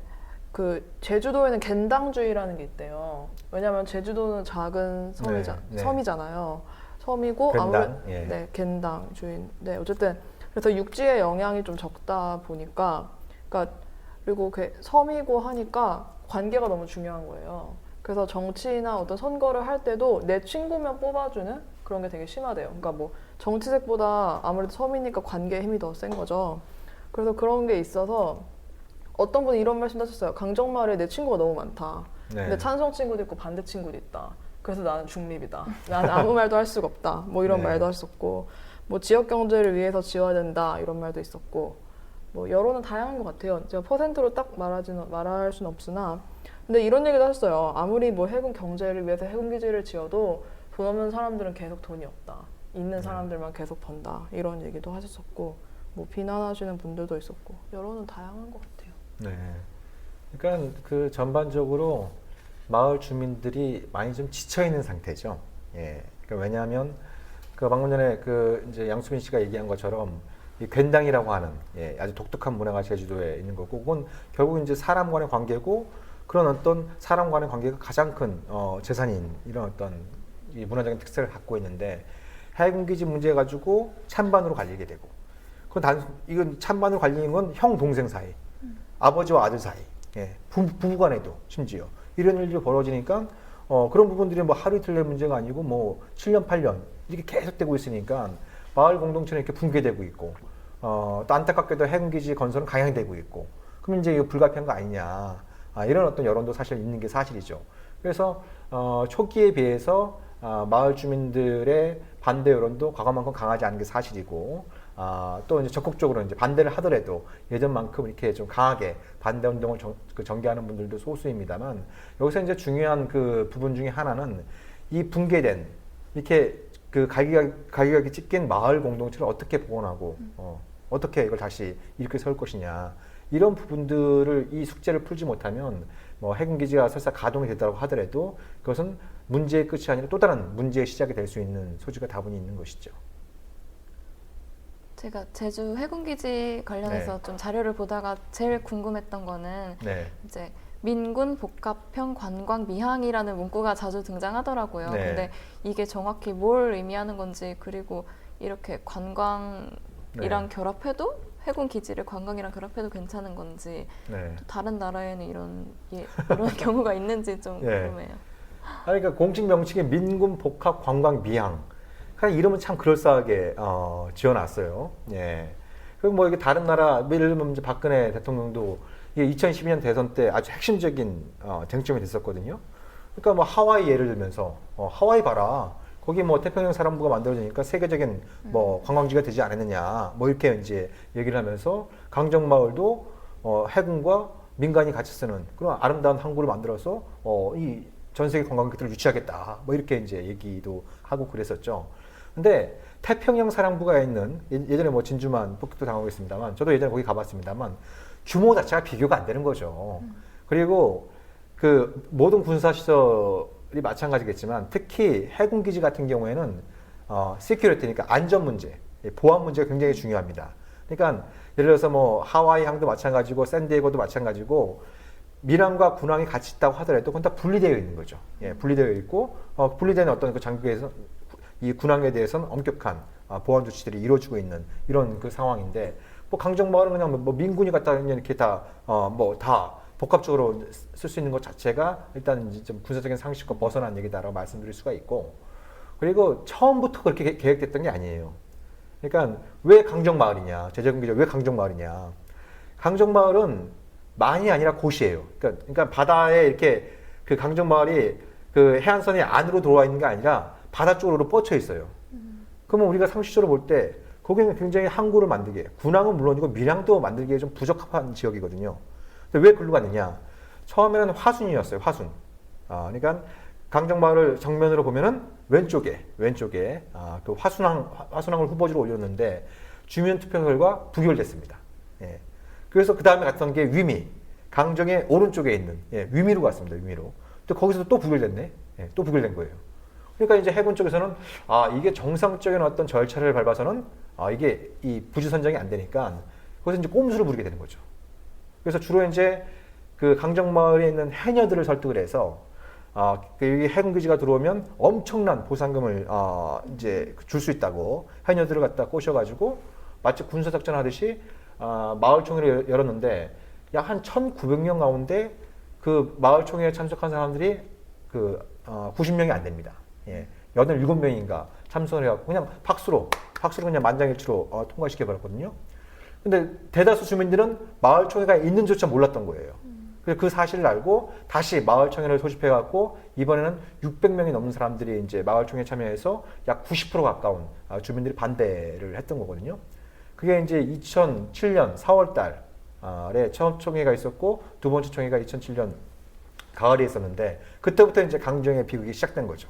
그 제주도에는 겐당주의라는 게 있대요. 왜냐하면 제주도는 작은 섬이잖아요. 섬이고 아무래도 겐당주의. 네, 어쨌든 그래서 육지의 영향이 좀 적다 보니까, 그러니까 그리고 그 섬이고 하니까 관계가 너무 중요한 거예요. 그래서 정치나 어떤 선거를 할 때도 내 친구면 뽑아주는 그런 게 되게 심하대요. 그러니까 뭐 정치색보다 아무래도 섬이니까 관계의 힘이 더 센 거죠. 그래서 그런 게 있어서 어떤 분이 이런 말씀도 하셨어요. 강정마을에 내 친구가 너무 많다. 네. 근데 찬성 친구도 있고 반대 친구도 있다. 그래서 나는 중립이다. 나는 아무 말도 할 수가 없다. 뭐 이런 네. 말도 하셨고, 뭐 지역 경제를 위해서 지어야 된다 이런 말도 있었고, 뭐 여론은 다양한 것 같아요. 제가 퍼센트로 딱 말할 수는 없으나, 근데 이런 얘기도 하셨어요. 아무리 뭐 해군 경제를 위해서 해군 기지를 지어도 돈 없는 사람들은 계속 돈이 없다. 있는 사람들만 계속 번다. 이런 얘기도 하셨었고, 뭐 비난하시는 분들도 있었고, 여론은 다양한 것 같아요. 네. 그러니까 그 전반적으로 마을 주민들이 많이 좀 지쳐 있는 상태죠. 예. 그러니까 왜냐하면 그 방금 전에 그 이제 양수민 씨가 얘기한 것처럼 이 괜당이라고 하는 아주 독특한 문화가 제주도에 있는 거고, 그건 결국 이제 사람 간의 관계고, 그런 어떤 사람 간의 관계가 가장 큰 재산인 이런 어떤 이 문화적인 특색을 갖고 있는데, 해군기지 문제 가지고 찬반으로 갈리게 되고, 이건 찬반으로 갈리는 건 형 동생 사이, 아버지와 아들 사이, 부부간에도 심지어 이런 일들이 벌어지니까 그런 부분들이 뭐 하루 이틀 낼 문제가 아니고 뭐 7년 8년 이렇게 계속되고 있으니까 마을 공동체는 이렇게 붕괴되고 있고, 또 안타깝게도 해군기지 건설은 강행되고 있고, 그럼 이제 이거 불가피한 거 아니냐, 이런 어떤 여론도 사실 있는 게 사실이죠. 그래서 초기에 비해서 마을 주민들의 반대 여론도 과거만큼 강하지 않은 게 사실이고, 또 이제 적극적으로 이제 반대를 하더라도 예전만큼 이렇게 좀 강하게 반대 운동을 전개하는 분들도 소수입니다만, 여기서 이제 중요한 그 부분 중에 하나는 이 붕괴된 이렇게 그 갈기갈기 찢긴 마을 공동체를 어떻게 복원하고 어떻게 이걸 다시 일으켜 세울 것이냐, 이런 부분들을 이 숙제를 풀지 못하면 뭐 해군기지가 설사 가동이 됐다고 하더라도 그것은 문제의 끝이 아니라 또 다른 문제의 시작이 될 수 있는 소지가 다분히 있는 것이죠. 제가 제주 해군기지 관련해서 좀 자료를 보다가 제일 궁금했던 거는 네. 이제 민군 복합형 관광 미항이라는 문구가 자주 등장하더라고요. 네. 근데 이게 정확히 뭘 의미하는 건지, 그리고 이렇게 관광이랑 결합해도 해군 기지를 관광이랑 결합해도 괜찮은 건지, 네. 또 다른 나라에는 이런 경우가 있는지 좀 네. 궁금해요. 그러니까 공식 명칭이 민군 복합 관광 미항. 그냥 이름은 참 그럴싸하게 지어놨어요. 예. 그리고 뭐 이게 다른 나라, 예를 들면 이제 박근혜 대통령도 이게 2012년 대선 때 아주 핵심적인 쟁점이 됐었거든요. 그러니까 뭐 하와이 예를 들면서 하와이 봐라. 거기 뭐 태평양 사령부가 만들어지니까 세계적인 뭐 관광지가 되지 않았느냐. 뭐 이렇게 이제 얘기를 하면서 강정마을도 해군과 민간이 같이 쓰는 그런 아름다운 항구를 만들어서 이 전 세계 관광객들을 유치하겠다. 뭐 이렇게 이제 얘기도 하고 그랬었죠. 근데 태평양 사령부가 있는 예전에 뭐 진주만 폭격도 당하겠습니다만 저도 예전에 거기 가봤습니다만 규모 자체가 비교가 안 되는 거죠. 그리고 그 모든 군사 시설이 마찬가지겠지만 특히 해군 기지 같은 경우에는 시큐리티니까 안전 문제, 보안 문제가 굉장히 중요합니다. 그러니까 예를 들어서 뭐 하와이 항도 마찬가지고 샌디에고도 마찬가지고 밀항과 군항이 같이 있다고 하더라도 그건 다 분리되어 있는 거죠. 예, 분리되어 있고 분리된 어떤 그 장벽에서 이 군항에 대해서는 엄격한 보안 조치들이 이루어지고 있는 이런 그 상황인데 뭐 강정마을은 그냥 뭐 민군이 갖다 이렇게 다 뭐 다 복합적으로 쓸 수 있는 것 자체가 일단 이제 좀 군사적인 상식과 벗어난 얘기다라고 말씀드릴 수가 있고 그리고 처음부터 그렇게 계획됐던 게 아니에요. 그러니까 왜 강정마을이냐, 제주군기지가 왜 강정마을이냐? 강정마을은 만이 아니라 곳이에요. 그러니까 바다에 이렇게 그 강정마을이 그 해안선이 안으로 들어와 있는 게 아니라 바다 쪽으로 뻗쳐 있어요. 그러면 우리가 상식적으로 볼 때 거기는 굉장히 항구를 만들기에 군항은 물론이고 밀항도 만들기에 좀 부적합한 지역이거든요. 근데 왜 글로 갔느냐? 처음에는 화순이었어요. 화순. 그러니까 강정마을을 정면으로 보면은 왼쪽에 그 화순항을 후보지로 올렸는데 주민 투표 결과 부결됐습니다. 예. 그래서 그 다음에 갔던 게 위미, 강정의 오른쪽에 있는 위미로 갔습니다. 위미로. 또 거기서 또 부결됐네. 또 부결된 거예요. 그러니까 이제 해군 쪽에서는 이게 정상적인 어떤 절차를 밟아서는 이게 이 부지 선정이 안 되니까 거기서 이제 꼼수를 부리게 되는 거죠. 그래서 주로 이제 그 강정마을에 있는 해녀들을 설득을 해서 여기 해군 기지가 들어오면 엄청난 보상금을 이제 줄 수 있다고 해녀들을 갖다 꼬셔가지고 마치 군사 작전 하듯이 마을총회를 열었는데 약 한 1,900명 가운데 그 마을총회에 참석한 사람들이 그 90명이 안 됩니다. 예. 87명인가 참석을 해갖고 그냥 박수로 그냥 만장일치로 통과시켜 버렸거든요. 근데 대다수 주민들은 마을총회가 있는조차 몰랐던 거예요. 그래서 그 사실을 알고 다시 마을총회를 소집해갖고 이번에는 600명이 넘는 사람들이 이제 마을총회에 참여해서 약 90% 가까운 주민들이 반대를 했던 거거든요. 그게 이제 2007년 4월 달에 첫 총회가 있었고 두 번째 총회가 2007년 가을에 있었는데 그때부터 이제 강정의 비극이 시작된 거죠.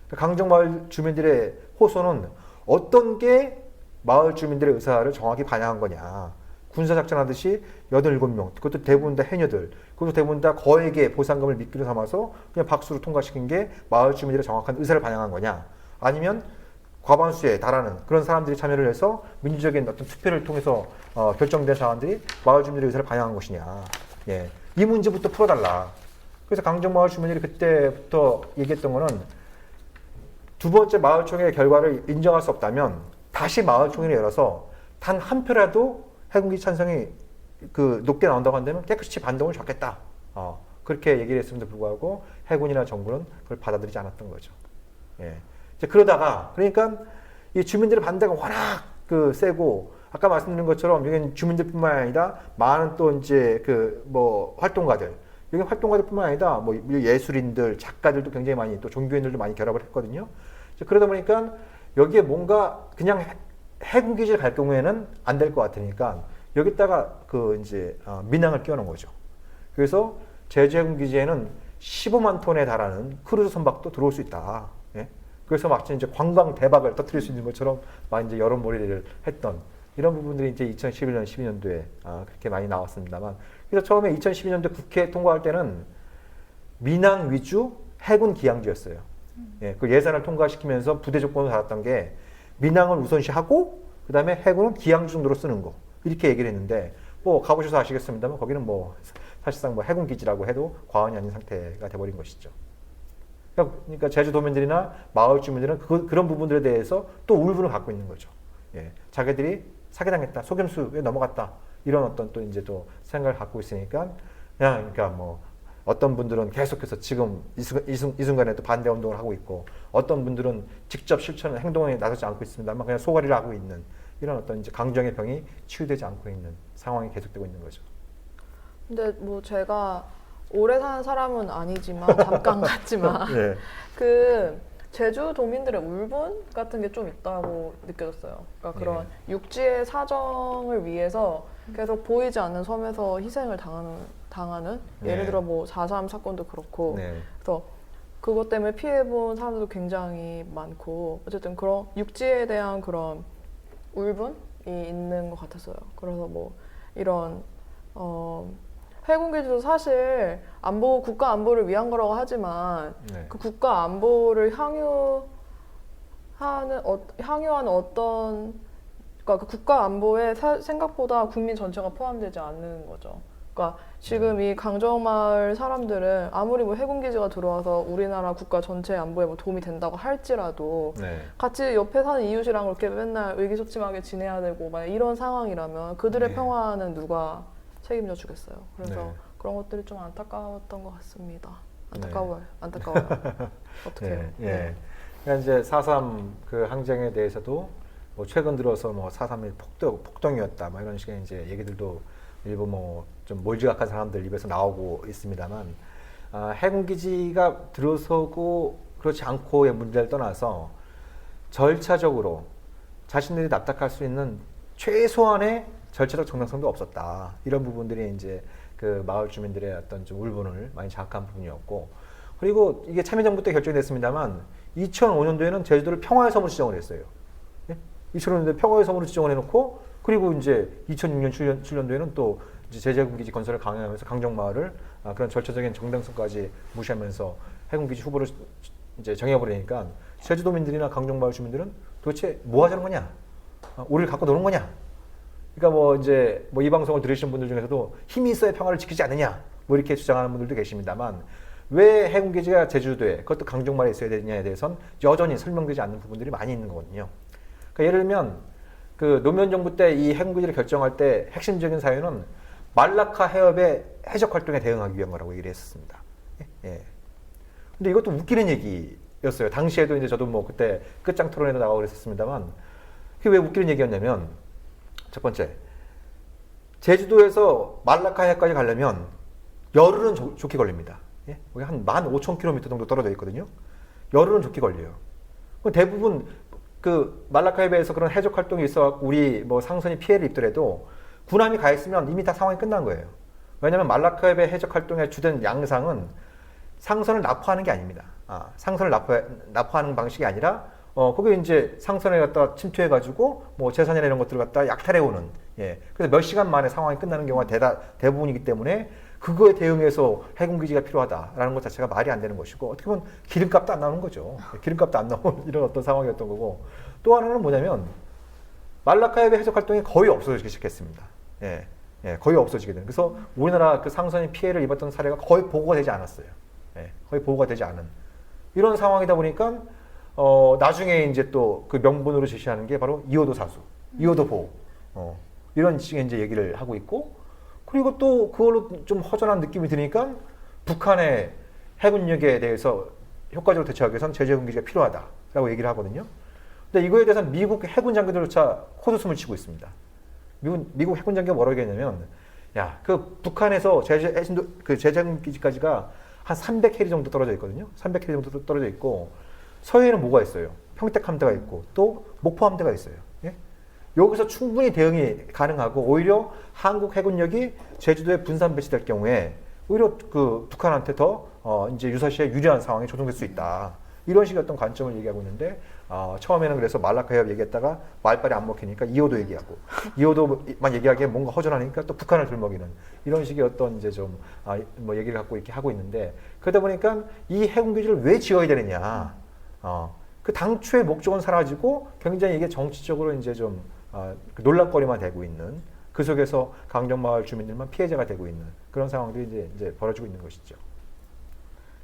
강정마을 주민들의 호소는 어떤 게 마을 주민들의 의사를 정확히 반영한 거냐. 군사작전 하듯이 87명, 그것도 대부분 다 해녀들, 그것도 대부분 다 거액의 보상금을 미끼로 삼아서 그냥 박수로 통과시킨 게 마을 주민들의 정확한 의사를 반영한 거냐. 아니면 과반수에 달하는 그런 사람들이 참여를 해서 민주적인 어떤 투표를 통해서 결정된 사람들이 마을 주민들의 의사를 반영한 것이냐. 예. 이 문제부터 풀어달라. 그래서 강정마을 주민들이 그때부터 얘기했던 거는 두 번째 마을총회 결과를 인정할 수 없다면 다시 마을총회를 열어서 단 한 표라도 해군기 찬성이 그 높게 나온다고 한다면 깨끗이 반동을 줬겠다. 그렇게 얘기를 했음에도 불구하고 해군이나 정부는 그걸 받아들이지 않았던 거죠. 예. 이제 그러다가 그러니까 이 주민들의 반대가 워낙 그 세고 아까 말씀드린 것처럼 여기는 주민들뿐만 아니라 많은 또 이제 그 뭐 활동가들 여기 활동가들뿐만 아니라 뭐 예술인들, 작가들도 굉장히 많이 또 종교인들도 많이 결합을 했거든요. 그러다 보니까 여기에 뭔가 그냥 해군 기지를 갈 경우에는 안 될 것 같으니까 여기다가 그 이제 민항을 끼워놓은 거죠. 그래서 제주 해군 기지에는 15만 톤에 달하는 크루즈 선박도 들어올 수 있다. 예? 그래서 마치 이제 관광 대박을 터뜨릴 수 있는 것처럼 막 이제 여론몰이를 했던 이런 부분들이 이제 2011년, 12년도에 그렇게 많이 나왔습니다만, 그래서 처음에 2012년도 국회 통과할 때는 민항 위주 해군 기항지였어요. 예, 그 예산을 통과시키면서 부대 조건을 달았던 게 민항을 우선시하고 그다음에 해군은 기항지 정도로 쓰는 거 이렇게 얘기를 했는데 뭐 가보셔서 아시겠습니다만 거기는 뭐 사실상 뭐 해군 기지라고 해도 과언이 아닌 상태가 돼버린 것이죠. 그러니까 제주도민들이나 마을 주민들은 그런 부분들에 대해서 또 울분을 갖고 있는 거죠. 예, 자기들이 사기당했다, 속임수에 넘어갔다 이런 어떤 또 이제 또 생각을 갖고 있으니까 그냥 그러니까 뭐 어떤 분들은 계속해서 지금 이 순간에 또 반대 운동을 하고 있고 어떤 분들은 직접 실천 행동에 나서지 않고 있습니다만 그냥 소가리를 하고 있는 이런 어떤 이제 강정의 병이 치유되지 않고 있는 상황이 계속되고 있는 거죠. 근데 뭐 제가 오래 사는 사람은 아니지만 잠깐 갔지만 예. 그 제주도민들의 울분 같은 게 좀 있다고 느껴졌어요. 그러니까 그런 육지의 사정을 위해서 계속 보이지 않는 섬에서 희생을 당하는 예를 들어 뭐 4.3 사건도 그렇고 그래서 그것 때문에 피해본 사람들도 굉장히 많고 어쨌든 그런 육지에 대한 그런 울분이 있는 것 같았어요. 그래서 뭐 이런 해군기지도 사실 국가 안보를 위한 거라고 하지만 그 국가 안보를 향유하는 어떤 그러니까 그 국가 안보에 생각보다 국민 전체가 포함되지 않는 거죠. 그러니까 지금 이 강정마을 사람들은 아무리 뭐 해군기지가 들어와서 우리나라 국가 전체 안보에 뭐 도움이 된다고 할지라도 같이 옆에 사는 이웃이랑 그렇게 맨날 의기소침하게 지내야 되고 막 이런 상황이라면 그들의 평화는 누가 책임져 주겠어요. 그래서 그런 것들이 좀 안타까웠던 것 같습니다. 안타까워요. 어떻게 해요? 그러니까 이제 4.3 그 항쟁에 대해서도 뭐 최근 들어서 뭐 4.3일 폭동이었다 뭐 이런 식의 이제 얘기들도 일부 뭐 좀 몰지각한 사람들 입에서 나오고 있습니다만 해군기지가 들어서고 그렇지 않고의 문제를 떠나서 절차적으로 자신들이 납득할 수 있는 최소한의 절차적 정당성도 없었다. 이런 부분들이 이제 그 마을 주민들의 어떤 좀 울분을 많이 자극한 부분이었고, 그리고 이게 참여정부 때 결정됐습니다만 2005년도에는 제주도를 평화의 섬으로 지정을 했어요. 2005년도에 평화의 섬으로 지정을 해놓고, 그리고 이제 2006년 7년도에는 또 이제 제재군기지 건설을 강행하면서 강정마을을 그런 절차적인 정당성까지 무시하면서 해군기지 후보를 이제 정해버리니까 제주도민들이나 강정마을 주민들은 도대체 뭐 하자는 거냐? 우리를 갖고 노는 거냐? 그러니까 뭐 이제 뭐 이 방송을 들으시는 분들 중에서도 힘이 있어야 평화를 지키지 않느냐? 뭐 이렇게 주장하는 분들도 계십니다만 왜 해군기지가 제주도에 그것도 강정마을에 있어야 되느냐에 대해서는 여전히 설명되지 않는 부분들이 많이 있는 거거든요. 그러니까 예를 들면 그 노무현 정부 때 이 해군기지를 결정할 때 핵심적인 사유는 말라카 해협의 해적 활동에 대응하기 위한 거라고 얘기를 했었습니다. 근데 이것도 웃기는 얘기였어요. 당시에도 이제 저도 뭐 그때 끝장 토론에도 나가고 그랬었습니다만 그게 왜 웃기는 얘기였냐면 첫 번째, 제주도에서 말라카 해협까지 가려면 열흘은 좋게 걸립니다. 거기 한 15,000km 정도 떨어져 있거든요. 열흘은 좋게 걸려요. 대부분 그 말라카 해협에서 그런 해적 활동이 있어갖고 우리 뭐 상선이 피해를 입더라도 군함이 가 있으면 이미 다 상황이 끝난 거예요. 왜냐하면 말라카 해협의 해적 활동의 주된 양상은 상선을 납포하는 게 아닙니다. 상선을 납포하는 방식이 아니라 거기 이제 상선에 갖다 침투해가지고 뭐 재산이나 이런 것들을 갖다 약탈해오는. 그래서 몇 시간 만에 상황이 끝나는 경우가 대부분이기 때문에 그거에 대응해서 해군기지가 필요하다라는 것 자체가 말이 안 되는 것이고 어떻게 보면 기름값도 안 나오는 거죠. 기름값도 안 나오는 이런 어떤 상황이었던 거고 또 하나는 뭐냐면 말라카 해협의 해적 활동이 거의 없어지기 시작했습니다. 거의 없어지게 되는. 그래서 우리나라 그 상선이 피해를 입었던 사례가 거의 보고가 되지 않았어요. 거의 보고가 되지 않은 이런 상황이다 보니까 나중에 이제 또 그 명분으로 제시하는 게 바로 이호도 사수, 이호도 보호 이런 식의 이제 얘기를 하고 있고 그리고 또 그걸로 좀 허전한 느낌이 드니까 북한의 해군력에 대해서 효과적으로 대처하기 위해서는 제재군기지가 필요하다라고 얘기를 하거든요. 근데 이거에 대해서는 미국 해군 장교들조차 코웃음을 치고 있습니다. 미국 해군 장교가 뭐라고 얘기했냐면 야, 그 북한에서 그 제재군기지까지가 한 300캐리 정도 떨어져 있거든요. 300캐리 정도 떨어져 있고 서해에는 뭐가 있어요? 평택 함대가 있고 또 목포 함대가 있어요. 여기서 충분히 대응이 가능하고 오히려 한국 해군력이 제주도에 분산 배치될 경우에 오히려 그 북한한테 더 이제 유사시에 유리한 상황이 조성될 수 있다. 이런 식의 어떤 관점을 얘기하고 있는데 처음에는 그래서 말라카 해협 얘기했다가 말빨이 안 먹히니까 2호도 얘기하고 2호도만 얘기하기에 뭔가 허전하니까 또 북한을 들먹이는 이런 식의 어떤 이제 좀 뭐 얘기를 갖고 이렇게 하고 있는데 그러다 보니까 이 해군기지를 왜 지어야 되느냐 그 당초의 목적은 사라지고 굉장히 이게 정치적으로 이제 좀 논란거리만 되고 있는 그 속에서 강정마을 주민들만 피해자가 되고 있는 그런 상황들이 이제 벌어지고 있는 것이죠.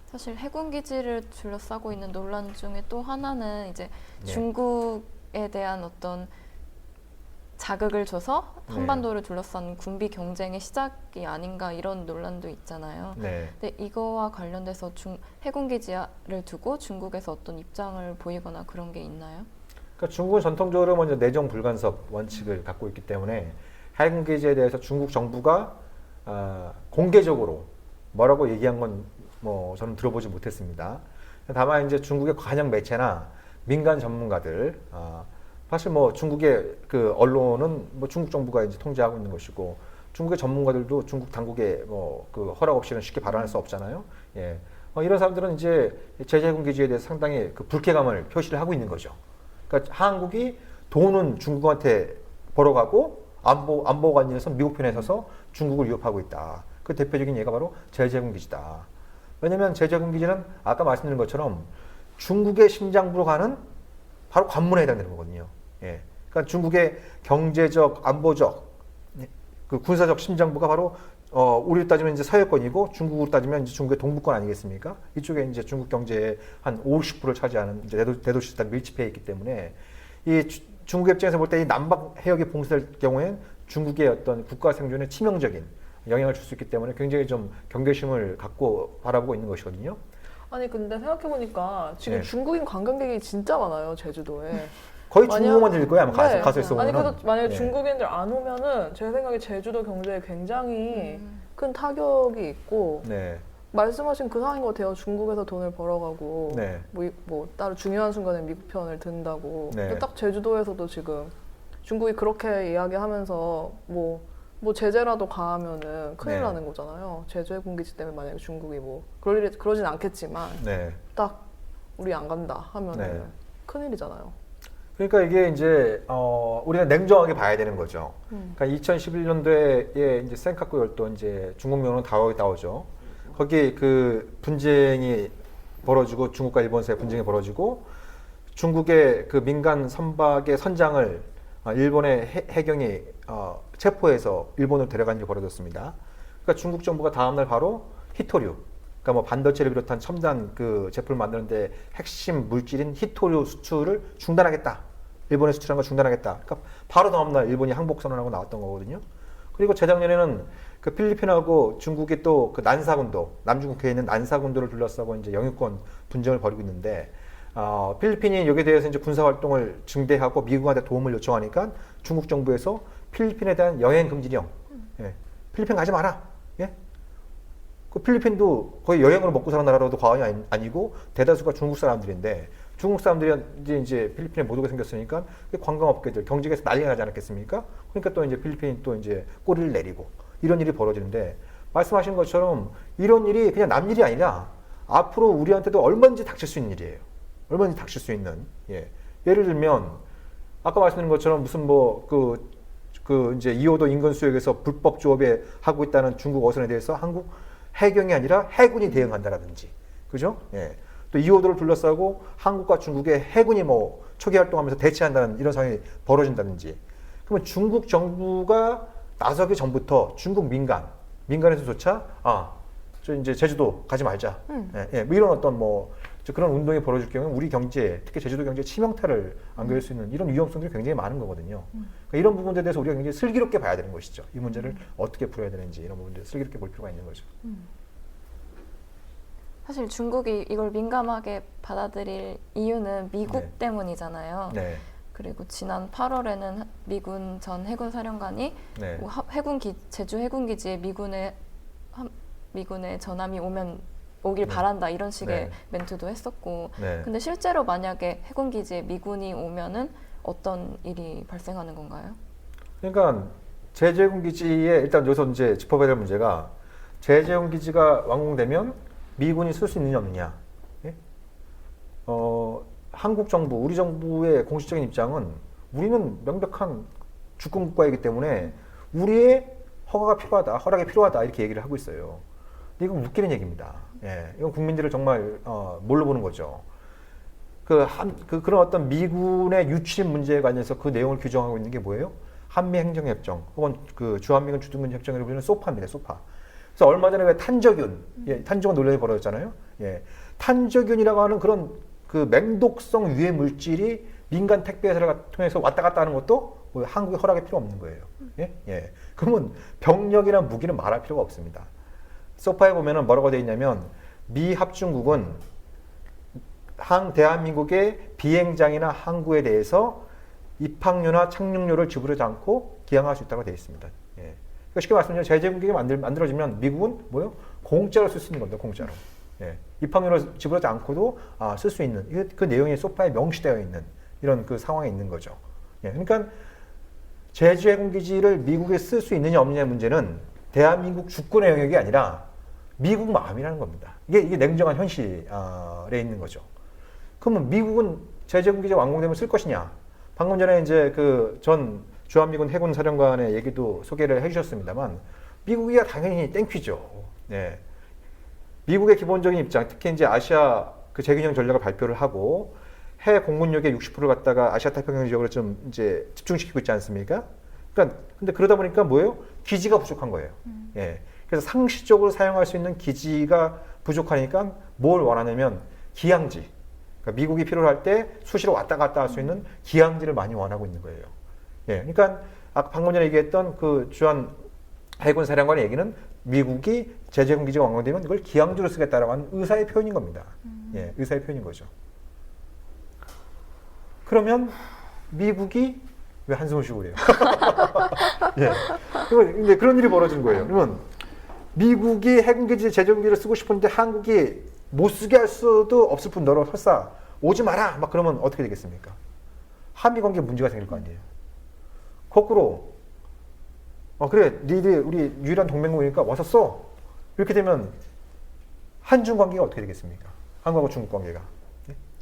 사실 해군 기지를 둘러싸고 있는 논란 중에 또 하나는 이제 네. 중국에 대한 어떤 자극을 줘서 네. 한반도를 둘러싼 군비 경쟁의 시작이 아닌가 이런 논란도 있잖아요. 네. 근데 이거와 관련돼서 해군 기지를 두고 중국에서 어떤 입장을 보이거나 그런 게 있나요? 그러니까 중국은 전통적으로 먼저 내정 불간섭 원칙을 갖고 있기 때문에 해군 기지에 대해서 중국 정부가 공개적으로 뭐라고 얘기한 건 뭐 저는 들어보지 못했습니다. 다만 이제 중국의 관영 매체나 민간 전문가들 사실 뭐 중국의 그 언론은 뭐 중국 정부가 이제 통제하고 있는 것이고 중국의 전문가들도 중국 당국의 뭐 그 허락 없이는 쉽게 발언할 수 없잖아요. 예. 이런 사람들은 이제 제재해군 기지에 대해서 상당히 그 불쾌감을 표시를 하고 있는 거죠. 그러니까 한국이 돈은 중국한테 벌어가고 안보 관련해서 미국 편에 서서 중국을 위협하고 있다. 그 대표적인 예가 바로 제재해군 기지다. 왜냐하면 제재해군 기지는 아까 말씀드린 것처럼 중국의 심장부로 가는 바로 관문에 해당되는 거거든요. 예. 그러니까 중국의 경제적, 안보적, 그 군사적 심장부가 바로 우리로 따지면 이제 서해권이고 중국으로 따지면 이제 중국의 동부권 아니겠습니까? 이쪽에 이제 중국 경제의 한 50%를 차지하는 이제 대도시에 딱 밀집해 있기 때문에 이 중국 입장에서 볼 때 이 남북 해역이 봉쇄될 경우엔 중국의 어떤 국가 생존에 치명적인 영향을 줄 수 있기 때문에 굉장히 좀 경계심을 갖고 바라보고 있는 것이거든요. 아니 근데 생각해보니까 지금 네. 중국인 관광객이 진짜 많아요 제주도에. 거의 만약- 중국어만 들릴 거예요. 아마 네. 가서 있어 아니 보면. 그래서 만약에 중국인들 안 오면은 제 생각에 제주도 경제에 굉장히 큰 타격이 있고 네. 말씀하신 그 상황인 것 같아요. 중국에서 돈을 벌어가고 네. 뭐 따로 중요한 순간에 미국 편을 든다고. 네. 근데 딱 제주도에서도 지금 중국이 그렇게 이야기하면서 뭐 제재라도 가하면은 큰일 네. 나는 거잖아요. 제주해군 기지 때문에 만약에 중국이 뭐 그러진 않겠지만 네. 딱 우리 안 간다 하면은 네. 큰일이잖아요. 그러니까 이게 이제 우리가 냉정하게 봐야 되는 거죠. 그러니까 2011년도에 이제 센카쿠 열도 이제 중국 명은 다오죠. 거기 그 분쟁이 벌어지고 중국과 일본 사이 분쟁이 벌어지고 중국의 그 민간 선박의 선장을 일본의 해경이 체포해서 일본으로 데려간 일이 벌어졌습니다. 그러니까 중국 정부가 다음날 바로 히토류, 그러니까 뭐 반도체를 비롯한 첨단 그 제품을 만드는데 핵심 물질인 히토류 수출을 중단하겠다. 일본에 수출한 거 중단하겠다. 그러니까 바로 다음날 일본이 항복 선언하고 나왔던 거거든요. 그리고 재작년에는 그 필리핀하고 중국이 또 그 난사군도, 남중국해에 있는 난사군도를 둘러싸고 이제 영유권 분쟁을 벌이고 있는데 필리핀이 여기에 대해서 이제 군사 활동을 증대하고 미국한테 도움을 요청하니까 중국 정부에서 필리핀에 대한 여행 금지령, 예. 필리핀 가지 마라. 예? 그 필리핀도 거의 여행으로 먹고 사는 나라로도 과언이 아니고 대다수가 중국 사람들인데 중국 사람들이 이제 필리핀에 못 오게 생겼으니까 관광업계들 경제에서 난리가 나지 않았겠습니까? 그러니까 또 이제 필리핀이 또 이제 꼬리를 내리고 이런 일이 벌어지는데 말씀하신 것처럼 이런 일이 그냥 남 일이 아니라 앞으로 우리한테도 얼마든지 닥칠 수 있는 일이에요. 얼마든지 닥칠 수 있는. 예. 예를 들면 아까 말씀드린 것처럼 무슨 뭐 그 이제 2호도 인근 수역에서 불법 조업에 하고 있다는 중국 어선에 대해서 한국 해경이 아니라 해군이 대응한다라든지, 그죠? 예. 또 2호도를 둘러싸고 한국과 중국의 해군이 뭐 초기 활동하면서 대치한다는 이런 상황이 벌어진다든지. 그러면 중국 정부가 나서기 전부터 중국 민간에서조차 저 이제 제주도 가지 말자. 예, 뭐 이런 어떤 뭐 그런 운동이 벌어질 경우에 우리 경제, 특히 제주도 경제에 치명타를 안겨줄 수 있는 이런 위험성들이 굉장히 많은 거거든요. 그러니까 이런 부분들에 대해서 우리가 굉장히 슬기롭게 봐야 되는 것이죠. 이 문제를 어떻게 풀어야 되는지 이런 부분들 슬기롭게 볼 필요가 있는 거죠. 사실 중국이 이걸 민감하게 받아들일 이유는 미국 네. 때문이잖아요. 네, 그리고 지난 8월에는 미군 전 해군 사령관이 네, 뭐 제주 해군 기지에 미군의 전함이 오길 네. 바란다 이런 식의 네. 멘트도 했었고, 네. 근데 실제로 만약에 해군 기지에 미군이 오면은 어떤 일이 발생하는 건가요? 그러니까 제주해군 기지에 일단 여기서 이제 짚어봐야 될 문제가 제주해군 기지가 완공되면 미군이 쓸 수 있느냐 없느냐. 예? 한국 정부, 우리 정부의 공식적인 입장은 우리는 명백한 주권 국가이기 때문에 우리의 허락이 필요하다 이렇게 얘기를 하고 있어요. 근데 이건 웃기는 얘기입니다. 예, 이건 국민들을 정말 뭘로 보는 거죠. 그런 어떤 미군의 유출입 문제에 관해서 그 내용을 규정하고 있는 게 뭐예요? 한미행정협정 혹은 그 주한미군 주둔군협정이라고 불리는 소파입니다. 소파. 그래서 얼마 전에 왜 탄저균, 탄저균 논란이 벌어졌잖아요. 예, 탄저균이라고 하는 그런 그 맹독성 유해 물질이 민간 택배회사를 통해서 왔다 갔다 하는 것도 뭐 한국의 허락이 필요 없는 거예요. 예? 예. 그러면 병력이나 무기는 말할 필요가 없습니다. 소파에 보면은 뭐라고 되어 있냐면 미 합중국은 대한민국의 비행장이나 항구에 대해서 입항료나 착륙료를 지불하지 않고 기항할 수 있다고 되어 있습니다. 예. 그러니까 쉽게 말씀드리면 제재공격이 만들어지면 미국은 뭐요? 공짜로 쓸 수 있는 겁니다. 공짜로. 예. 입항료를 지불하지 않고도 쓸 수 있는 그 내용이 소파에 명시되어 있는 이런 그 상황에 있는 거죠. 예. 그러니까 제주 해군기지를 미국에 쓸 수 있느냐 없느냐의 문제는 대한민국 주권의 영역이 아니라 미국 마음이라는 겁니다. 이게 냉정한 현실에 있는 거죠. 그러면 미국은 제주 해군기지 완공되면 쓸 것이냐? 방금 전에 이제 그 전 주한미군 해군 사령관의 얘기도 소개를 해주셨습니다만 미국이야 당연히 땡큐죠. 네. 미국의 기본적인 입장, 특히 이제 아시아 그 재균형 전략을 발표를 하고 해외 공군력의 60%를 갖다가 아시아太平洋 지역으로 좀 이제 집중시키고 있지 않습니까? 그러니까 근데 그러다 보니까 뭐예요? 기지가 부족한 거예요. 예. 그래서 상시적으로 사용할 수 있는 기지가 부족하니까 뭘 원하냐면 기항지. 그러니까 미국이 필요로 할 때 수시로 왔다 갔다 할 수 있는 기항지를 많이 원하고 있는 거예요. 예. 그러니까 아까 방금 전에 얘기했던 그 주한 해군 사령관의 얘기는 미국이 제주 해군기지가 완공되면 이걸 기항지로 쓰겠다라고 하는 의사의 표현인 겁니다. 예. 의사의 표현인 거죠. 그러면 미국이 왜 한숨을 쉬고 그래요? 예. 근데 그런 일이 벌어진 거예요. 그러면 미국이 해군기지 제주기지를 쓰고 싶은데 한국이 못 쓰게 할 수도 없을 뿐더러 설사 오지 마라 막 그러면 어떻게 되겠습니까? 한미 관계에 문제가 생길 거 아니에요. 거꾸로 그래 니들이 우리 유일한 동맹국이니까 와서 써 이렇게 되면 한중 관계가 어떻게 되겠습니까? 한국하고 중국 관계가.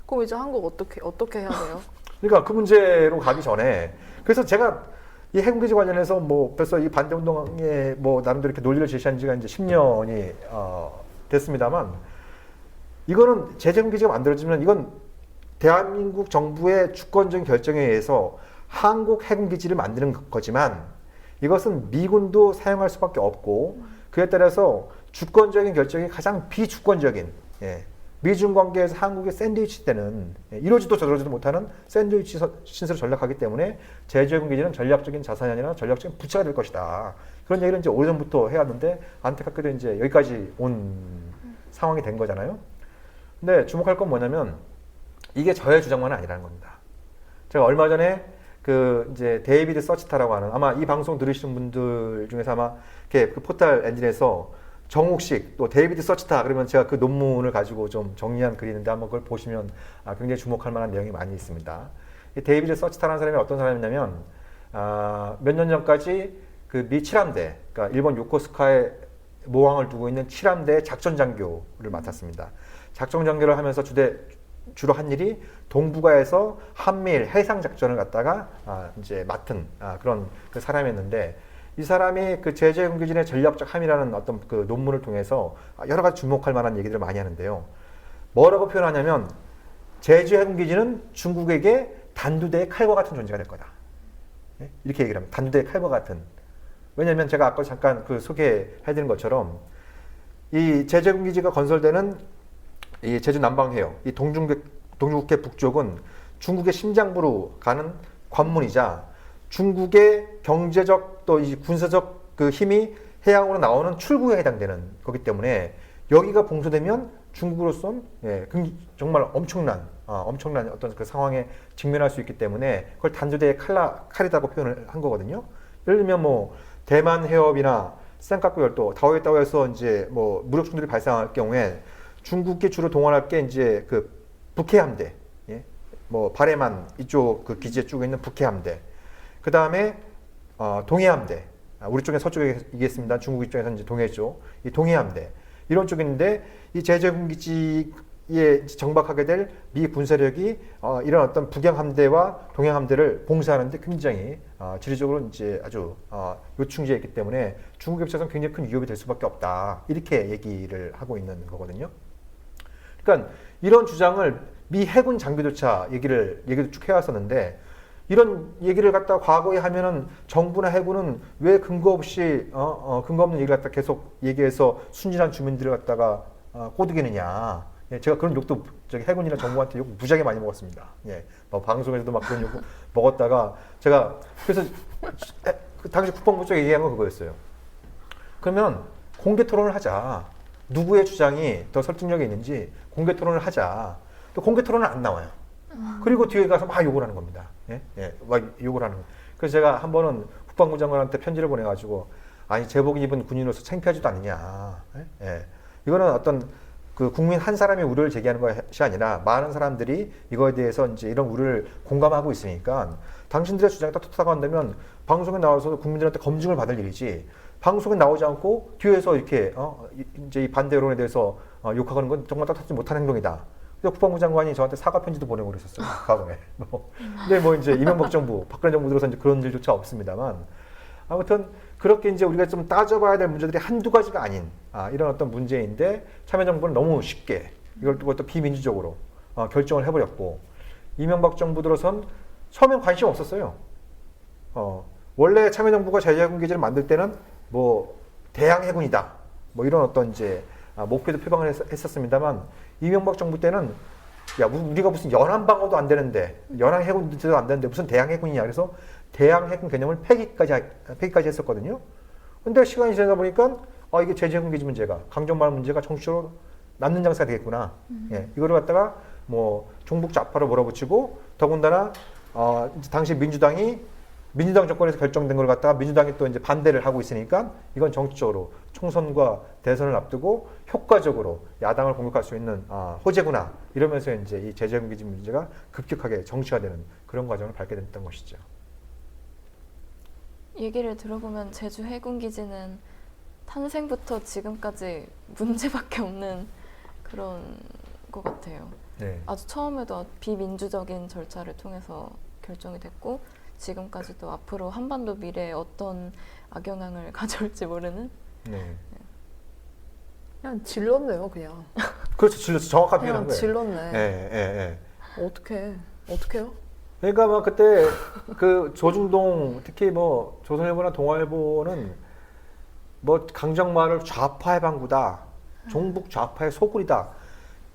그럼 이제 한국 어떻게 해야 돼요? 그러니까 그 문제로 가기 전에 그래서 제가 이 해군기지 관련해서 뭐 벌써 이 반대운동에 뭐 나름대로 이렇게 논리를 제시한 지가 이제 10년이 됐습니다만 이거는 제주해군기지가 만들어지면 이건 대한민국 정부의 주권적인 결정에 의해서 한국 해군기지를 만드는 거지만 이것은 미군도 사용할 수밖에 없고 그에 따라서 주권적인 결정이 가장 비주권적인 미중 관계에서 한국의 샌드위치 때는 이러지도 저러지도 못하는 샌드위치 신세로 전락하기 때문에 제주해군기지는 전략적인 자산이 아니라 전략적인 부채가 될 것이다. 그런 얘기를 이제 오래전부터 해왔는데 안타깝게도 이제 여기까지 온 상황이 된 거잖아요. 근데 주목할 건 뭐냐면 이게 저의 주장만은 아니라는 겁니다. 제가 얼마 전에 그 이제 데이비드 서치타라고 하는 아마 이 방송 들으시는 분들 중에서 아마 이렇게 그 포털 엔진에서 정욱식 또 데이비드 서치타 그러면 제가 그 논문을 가지고 좀 정리한 글이 있는데 한번 그걸 보시면 굉장히 주목할 만한 내용이 많이 있습니다. 이 데이비드 서치타라는 사람이 어떤 사람이냐면 몇 년 전까지 그 미 7함대 그러니까 일본 요코스카에 모항을 두고 있는 7함대의 작전장교를 맡았습니다. 작전장교를 하면서 주로 한 일이 동북아에서 한미일 해상작전을 갖다가 이제 맡은 그런 그 사람이었는데 이 사람이 그 제주해군기지의 전략적 함이라는 어떤 그 논문을 통해서 여러 가지 주목할 만한 얘기들을 많이 하는데요. 뭐라고 표현하냐면 제주해군기지는 중국에게 단두대의 칼과 같은 존재가 될 거다. 이렇게 얘기를 합니다. 단두대의 칼과 같은. 왜냐하면 제가 아까 잠깐 그 소개해드린 것처럼 이 제주해군기지가 건설되는 이 제주 남방해역, 이 동중국해 북쪽은 중국의 심장부로 가는 관문이자 중국의 경제적 또 이 군사적 그 힘이 해양으로 나오는 출구에 해당되는 거기 때문에 여기가 봉쇄되면 중국으로선 정말 엄청난 어떤 그 상황에 직면할 수 있기 때문에 그걸 단두대의 칼이라고 표현을 한 거거든요. 예를 들면 뭐 대만 해협이나 센카쿠 열도, 다오이따오에서 이제 뭐 무력 충돌이 발생할 경우에 중국이 주로 동원할 게 이제 그 북해함대, 뭐 바레만 이쪽 그 기지에 쭉 있는 북해함대, 그 다음에 동해함대, 우리 쪽에 서쪽에 있겠습니다. 중국 입장에서는 이제 동해 쪽, 이 동해함대 이런 쪽인데 이 제주해군기지 정박하게 될 미 군사력이 이런 어떤 북양 함대와 동양 함대를 봉쇄하는데 굉장히 지리적으로 이제 아주 요충지에 있기 때문에 중국 입장에서는 굉장히 큰 위협이 될 수밖에 없다. 이렇게 얘기를 하고 있는 거거든요. 그러니까 이런 주장을 미 해군 장비조차 얘기도 쭉 해왔었는데 이런 얘기를 갖다 과거에 하면은 정부나 해군은 왜 근거 없이 근거 없는 얘기를 갖다 계속 얘기해서 순진한 주민들을 갖다가 꼬드기느냐. 예, 제가 그런 욕도 저기 해군이나 정부한테 욕 무지하게 많이 먹었습니다. 예, 뭐 방송에서도 막 그런 욕 먹었다가 제가 그래서 그 당시 국방부 쪽에 얘기한 건 그거였어요. 그러면 공개 토론을 하자. 누구의 주장이 더 설득력이 있는지 공개 토론을 하자. 또 공개 토론은 안 나와요. 그리고 뒤에 가서 막 욕을 하는 겁니다. 예? 예, 막 욕을 하는 거예요. 그래서 제가 한 번은 국방부 장관한테 편지를 보내가지고 아니 제복 입은 군인으로서 창피하지도 않느냐. 예? 예. 이거는 어떤 그 국민 한 사람이 우려를 제기하는 것이 아니라 많은 사람들이 이거에 대해서 이제 이런 우려를 공감하고 있으니까 당신들의 주장이 떳떳하다고 한다면 방송에 나와서 국민들한테 검증을 받을 일이지 방송에 나오지 않고 뒤에서 이렇게 이제 이 반대 여론에 대해서 욕하는 건 정말 떳떳하지 못한 행동이다. 그래서 국방부 장관이 저한테 사과 편지도 보내고 그랬었어요. 과거에. 근데 뭐 이제 이명박 정부, 박근혜 정부 들어서 이제 그런 일조차 없습니다만 아무튼 그렇게 이제 우리가 좀 따져봐야 될 문제들이 한두 가지가 아닌 이런 어떤 문제인데 참여정부는 너무 쉽게 이걸 또 비민주적으로 결정을 해버렸고 이명박 정부 들어선 처음엔 관심 없었어요. 원래 참여정부가 제재해군 기지를 만들 때는 뭐 대양 해군이다. 뭐 이런 어떤 이제 목표도 표방을 했었습니다만 이명박 정부 때는 야 우리가 무슨 연안방어도 안 되는데 연안 해군도 안 되는데 무슨 대양 해군이냐 그래서 대양 해군 개념을 폐기까지 했었거든요. 근데 시간이 지나다 보니까 이게 제재해군 기지 문제가 강정마을 문제가 정치적으로 남는 장사가 되겠구나. 예, 이거를 갖다가 뭐 종북 좌파로 몰아붙이고 더군다나 당시 민주당 정권에서 결정된 걸 갖다가 민주당이 또 이제 반대를 하고 있으니까 이건 정치적으로 총선과 대선을 앞두고 효과적으로 야당을 공격할 수 있는 호재구나 이러면서 이제 이 제재해군 기지 문제가 급격하게 정치화되는 그런 과정을 밟게 됐던 것이죠. 얘기를 들어보면 제주 해군기지는 탄생부터 지금까지 문제밖에 없는 그런 것 같아요. 네. 아주 처음에도 비민주적인 절차를 통해서 결정이 됐고 지금까지도 앞으로 한반도 미래에 어떤 악영향을 가져올지 모르는 네. 그냥 질렀네요, 그냥. 그렇죠. 질렀어. 정확한 그냥 표현한 거예요. 질렀네. 예, 예, 예. 어떡해요? 그러니까 막 그때 그 조중동 특히 뭐 조선일보나 동아일보는 뭐 강정마을 좌파의 방구다, 종북 좌파의 소굴이다,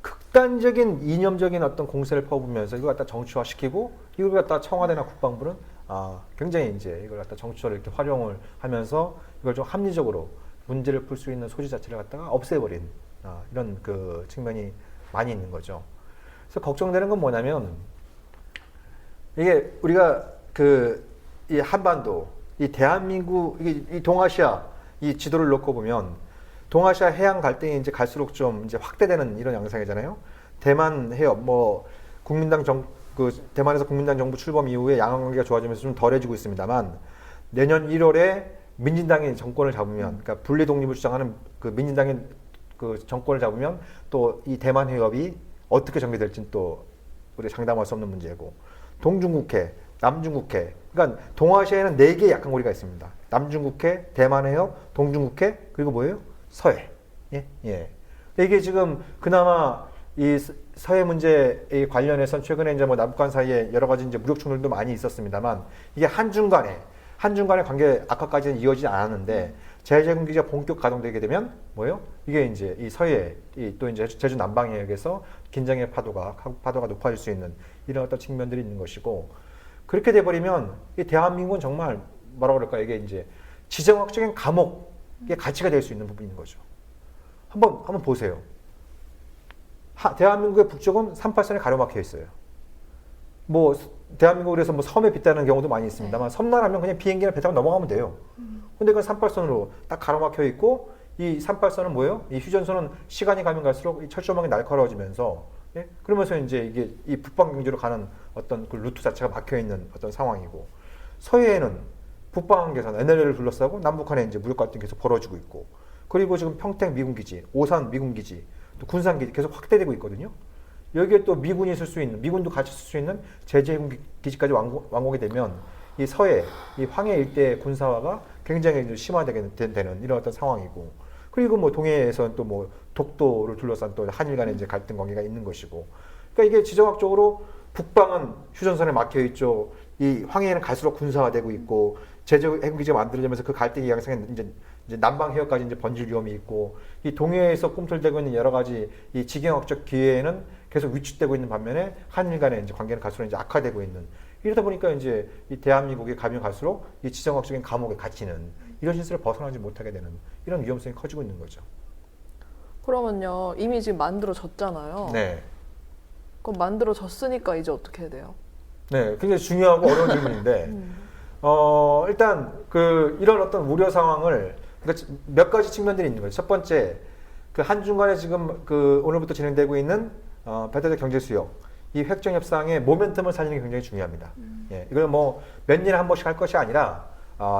극단적인 이념적인 어떤 공세를 퍼부으면서 이걸 갖다 정치화시키고 이걸 갖다 청와대나 국방부는 굉장히 이제 이걸 갖다 정치화를 이렇게 활용을 하면서 이걸 좀 합리적으로 문제를 풀 수 있는 소지 자체를 갖다가 없애버린 이런 그 측면이 많이 있는 거죠. 그래서 걱정되는 건 뭐냐면 이게 우리가 이 한반도, 이 대한민국, 이 동아시아 이 지도를 놓고 보면 동아시아 해양 갈등이 이제 갈수록 좀 이제 확대되는 이런 양상이잖아요. 대만 해협, 뭐 대만에서 국민당 정부 출범 이후에 양안 관계가 좋아지면서 좀 덜해지고 있습니다만 내년 1월에 민진당이 정권을 잡으면, 그러니까 분리 독립을 주장하는 그 민진당이 그 정권을 잡으면 또 이 대만 해협이 어떻게 전개될지는 또 우리가 장담할 수 없는 문제고. 동중국해, 남중국해. 그러니까 동아시아에는 4개의 약한 고리가 있습니다. 남중국해, 대만해협, 동중국해, 그리고 뭐예요? 서해. 예, 예. 이게 지금 그나마 이 서해 문제에 관련해서 최근에 이제 뭐 남북한 사이에 여러 가지 이제 무력 충돌도 많이 있었습니다만 이게 한중 간의 관계 악화까지는 이어지지 않았는데 제재해군 기지가 본격 가동되게 되면 뭐예요? 이게 이제 이 서해, 또 이제 제주 남방 해역에서 긴장의 파도가 높아질 수 있는 이런 어떤 측면들이 있는 것이고 그렇게 돼버리면 이 대한민국은 정말 뭐라 그럴까 이게 이제 지정학적인 감옥의 가치가 될 수 있는 부분인 거죠. 한번 보세요. 대한민국의 북쪽은 38선에 가로막혀 있어요. 뭐 대한민국에서 뭐 섬에 빗다는 경우도 많이 있습니다만 섬나라면 그냥 비행기나 배 타고 넘어가면 돼요. 근데 그건 38선으로 딱 가로막혀 있고 이 38선은 뭐예요? 이 휴전선은 시간이 가면 갈수록 이 철조망이 날카로워지면서 예? 그러면서 이제 이게 이 북방 경지로 가는 어떤 그 루트 자체가 막혀 있는 어떤 상황이고 서해에는 북방 한계선 NLL을 둘러싸고 남북한에 이제 무력 갈등이 계속 벌어지고 있고 그리고 지금 평택 미군기지, 오산 미군기지 또 군산기지 계속 확대되고 있거든요. 여기에 또 미군이 쓸 수 있는, 미군도 같이 쓸 수 있는 제주 해군 기지까지 완공이 되면 이 서해, 이 황해 일대 군사화가 굉장히 좀 심화되게 되는 이런 어떤 상황이고, 그리고 뭐 동해에서는 또 뭐 독도를 둘러싼 또 한일 간의 이제 갈등 관계가 있는 것이고, 그러니까 이게 지정학적으로 북방은 휴전선에 막혀 있죠. 이 황해에는 갈수록 군사화되고 있고, 제주 해군기지가 만들어지면서 그 갈등이 양상에 이제 남방 해역까지 이제 번질 위험이 있고, 이 동해에서 꿈틀대고 있는 여러 가지 이 지경학적 기회에는 계속 위축되고 있는 반면에 한일 간의 이제 관계는 갈수록 이제 악화되고 있는, 이러다 보니까 이제 이 대한민국이 가면 갈수록 이 지정학적인 감옥에 갇히는 이런 실수를 벗어나지 못하게 되는 이런 위험성이 커지고 있는 거죠. 그러면요, 이미 지금 만들어졌잖아요. 네. 그럼 만들어졌으니까 이제 어떻게 해야 돼요? 네, 굉장히 중요하고 어려운 질문인데, 일단 이런 어떤 우려 상황을, 그러니까 몇 가지 측면들이 있는 거죠. 첫 번째, 그 한중간에 지금 오늘부터 진행되고 있는 배타적 경제 수역, 이 획정 협상의 모멘텀을 살리는 게 굉장히 중요합니다. 예, 이걸 뭐 몇 년에 한 번씩 할 것이 아니라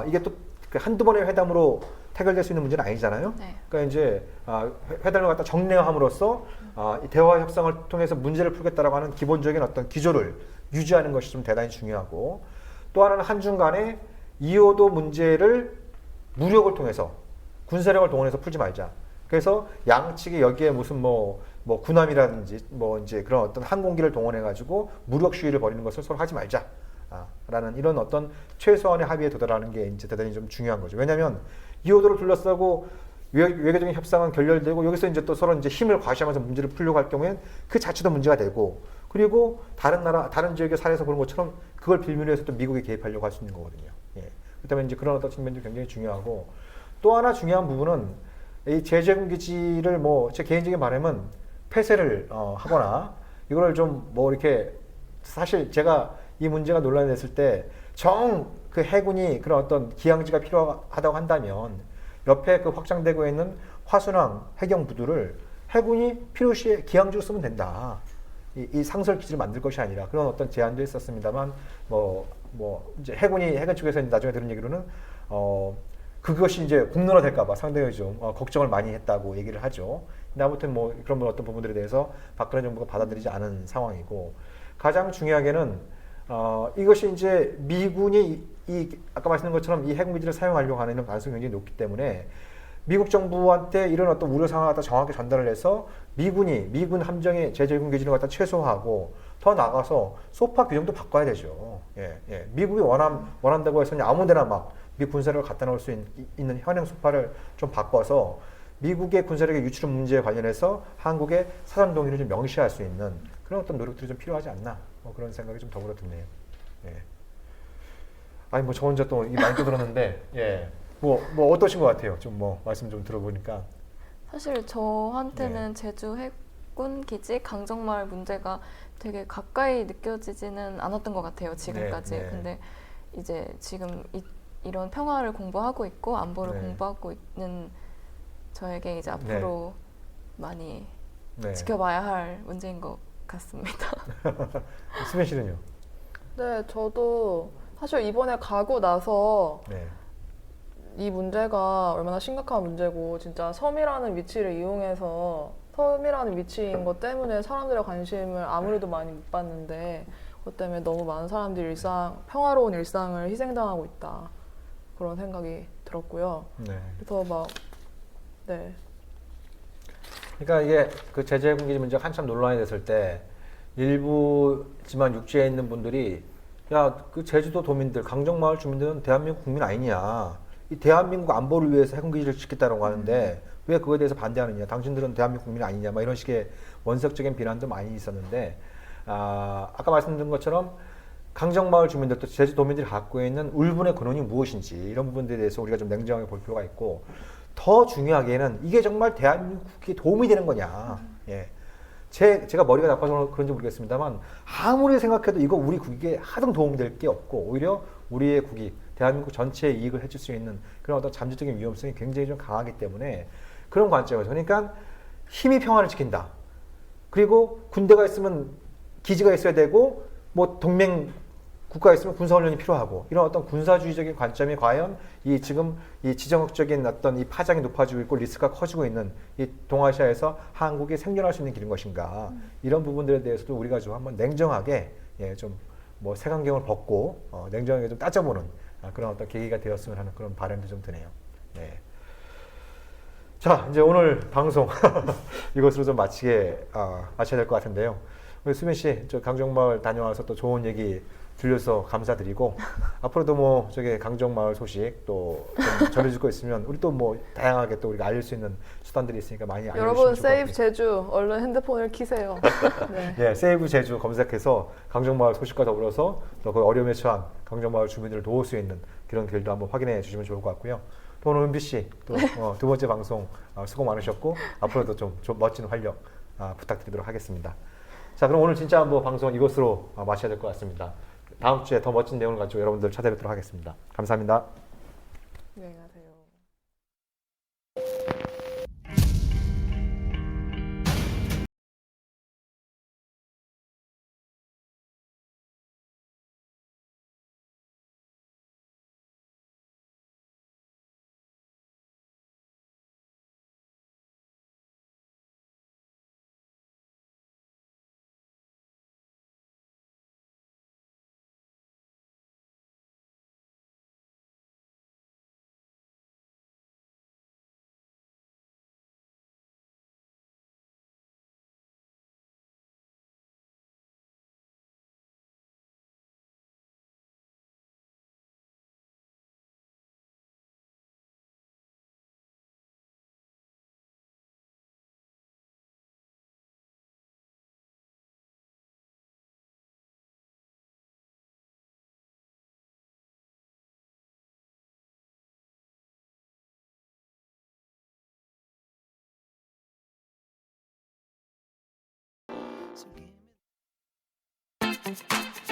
이게 또 한두 번의 회담으로 해결될 수 있는 문제는 아니잖아요. 네. 그러니까 이제 회담을 갖다 정례화함으로써 이 대화 협상을 통해서 문제를 풀겠다라고 하는 기본적인 어떤 기조를 유지하는 것이 좀 대단히 중요하고, 또 하나는 한중 간의 이호도 문제를 무력을 통해서 군사력을 동원해서 풀지 말자. 그래서 양측이 여기에 무슨 뭐 군함이라든지 뭐 이제 그런 어떤 항공기를 동원해 가지고 무력 시위를 벌이는 것을 서로 하지 말자. 라는 이런 어떤 최소한의 합의에 도달하는 게 이제 대단히 좀 중요한 거죠. 왜냐하면 이호도를 둘러싸고 외교적인 협상은 결렬되고, 여기서 이제 또 서로 이제 힘을 과시하면서 문제를 풀려고 할 경우엔 그 자체도 문제가 되고, 그리고 다른 나라, 다른 지역의 사례에서 보는 것처럼 그걸 빌미로 해서 또 미국이 개입하려고 할 수 있는 거거든요. 예. 그렇다면 이제 그런 어떤 측면도 굉장히 중요하고, 또 하나 중요한 부분은 이 제주해군 기지를 뭐 제 개인적인 바람은 폐쇄를 하거나, 이거를 좀 뭐 이렇게, 사실 제가 이 문제가 논란이 됐을 때 그 해군이 그런 어떤 기항지가 필요하다고 한다면 옆에 그 확장되고 있는 화순항 해경부두를 해군이 필요시에 기항지로 쓰면 된다. 이 상설 기지를 만들 것이 아니라, 그런 어떤 제안도 있었습니다만, 이제 해군 측에서 나중에 들은 얘기로는 그것이 이제 공론화 될까봐 상당히 좀 걱정을 많이 했다고 얘기를 하죠. 근데 아무튼 뭐 그런 어떤 부분들에 대해서 박근혜 정부가 받아들이지 않은 상황이고, 가장 중요하게는 이것이 이제 미군이 아까 말씀드린 것처럼 이 해군기지를 사용하려고 하는 가능성이 굉장히 높기 때문에 미국 정부한테 이런 어떤 우려 상황을 갖다 정확히 전달을 해서 미군 함정의 제주 해군기지를 갖다 최소화하고, 더 나아가서 소파 규정도 바꿔야 되죠. 예. 미국이 원한다고 해서 아무데나 막 미 군사력을 갖다 놓을 수 있는 현행 소파를 좀 바꿔서 미국의 군사력의 유출 문제에 관련해서 한국의 사전 동의를 좀 명시할 수 있는 그런 어떤 노력들이 좀 필요하지 않나, 그런 생각이 좀 더불어 드네요. 예. 아니 뭐 저 혼자 또 이 많이 들었는데, 예. 뭐 어떠신 것 같아요? 좀 말씀 좀 들어보니까. 사실 저한테는 제주 해군 기지 강정마을 문제가 되게 가까이 느껴지지는 않았던 것 같아요, 지금까지. 네. 근데 이제 지금 이런 평화를 공부하고 있고 안보를 공부하고 있는 저에게 이제 앞으로 많이 지켜봐야 할 문제인 것 같습니다. 수면 씨는요? 네, 저도 사실 이번에 가고 나서 이 문제가 얼마나 심각한 문제고, 진짜 섬이라는 위치를 이용해서 섬이라는 위치인 것 때문에 사람들의 관심을 아무래도 많이 못 받는데, 그것 때문에 너무 많은 사람들이 평화로운 일상을 희생당하고 있다, 그런 생각이 들었고요. 그래서 그러니까 이게 그 제주 해군기지 문제가 한참 논란이 됐을 때 일부 지만 육지에 있는 분들이, 야, 그 제주도 도민들, 강정마을 주민들은 대한민국 국민 아니냐, 이 대한민국 안보를 위해서 해군기지를 짓겠다라고 하는데 왜 그거에 대해서 반대하느냐, 당신들은 대한민국 국민 아니냐, 막 이런 식의 원색적인 비난도 많이 있었는데, 아까 말씀드린 것처럼 강정마을 주민들, 또 제주도민들이 갖고 있는 울분의 근원이 무엇인지, 이런 부분들에 대해서 우리가 좀 냉정하게 볼 필요가 있고, 더 중요하게는 이게 정말 대한민국에 도움이 되는 거냐. 예. 제가 머리가 나빠서 그런지 모르겠습니다만, 아무리 생각해도 이거 우리 국익에 하등 도움이 될 게 없고, 오히려 우리의 국익, 대한민국 전체의 이익을 해줄 수 있는 그런 어떤 잠재적인 위험성이 굉장히 좀 강하기 때문에, 그런 관점에서, 그러니까 힘이 평화를 지킨다. 그리고 군대가 있으면 기지가 있어야 되고, 뭐 동맹 국가에 있으면 군사훈련이 필요하고 이런 어떤 군사주의적인 관점이 과연 이 지금 이 지정학적인 어떤 이 파장이 높아지고 있고 리스크가 커지고 있는 이 동아시아에서 한국이 생존할 수 있는 길인 것인가 이런 부분들에 대해서도 우리가 좀 한번 냉정하게 좀 뭐 색안경을 벗고 냉정하게 좀 따져보는 그런 어떤 계기가 되었으면 하는 그런 바람도 좀 드네요. 네. 자, 이제 오늘 방송 이것으로 좀 마쳐야 될 것 같은데요. 우리 수빈 씨, 저 강정마을 다녀와서 또 좋은 얘기 들려서 감사드리고 앞으로도 뭐 저기 강정마을 소식 또 좀 전해줄 거 있으면 우리 또 뭐 다양하게 또 우리가 알릴 수 있는 수단들이 있으니까 많이 알려주시면 여러분 좋을 것 세이브 같아요. 제주 얼른 핸드폰을 키세요. 네. 예, 세이브 제주 검색해서 강정마을 소식과 더불어서 또 그 어려움에 처한 강정마을 주민들을 도울 수 있는 그런 길도 한번 확인해 주시면 좋을 것 같고요. 또 오늘 은비 씨 또 두 번째 방송 수고 많으셨고 앞으로도 좀 멋진 활약 부탁드리도록 하겠습니다. 자, 그럼 오늘 진짜 한번 방송 이것으로 마쳐야 될 것 같습니다. 다음 주에 더 멋진 내용을 가지고 여러분들 찾아뵙도록 하겠습니다. 감사합니다. 유행하세요.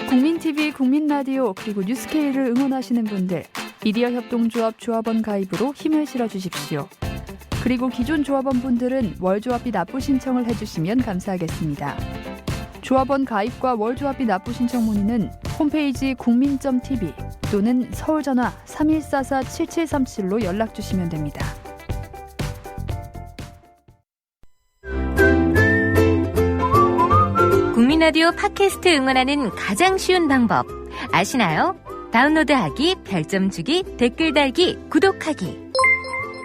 국민TV, 국민라디오 그리고 뉴스케이를 응원하시는 분들 미디어 협동조합 조합원 가입으로 힘을 실어주십시오. 그리고 기존 조합원 분들은 월조합비 납부 신청을 해주시면 감사하겠습니다. 조합원 가입과 월조합비 납부 신청 문의는 홈페이지 국민.tv 또는 서울전화 3144-7737로 연락주시면 됩니다. 국민라디오 팟캐스트 응원하는 가장 쉬운 방법 아시나요? 다운로드하기, 별점 주기, 댓글 달기, 구독하기.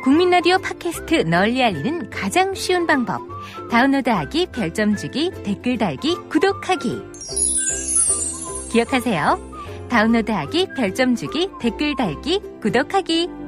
국민라디오 팟캐스트 널리 알리는 가장 쉬운 방법. 다운로드하기, 별점 주기, 댓글 달기, 구독하기. 기억하세요. 다운로드하기, 별점 주기, 댓글 달기, 구독하기.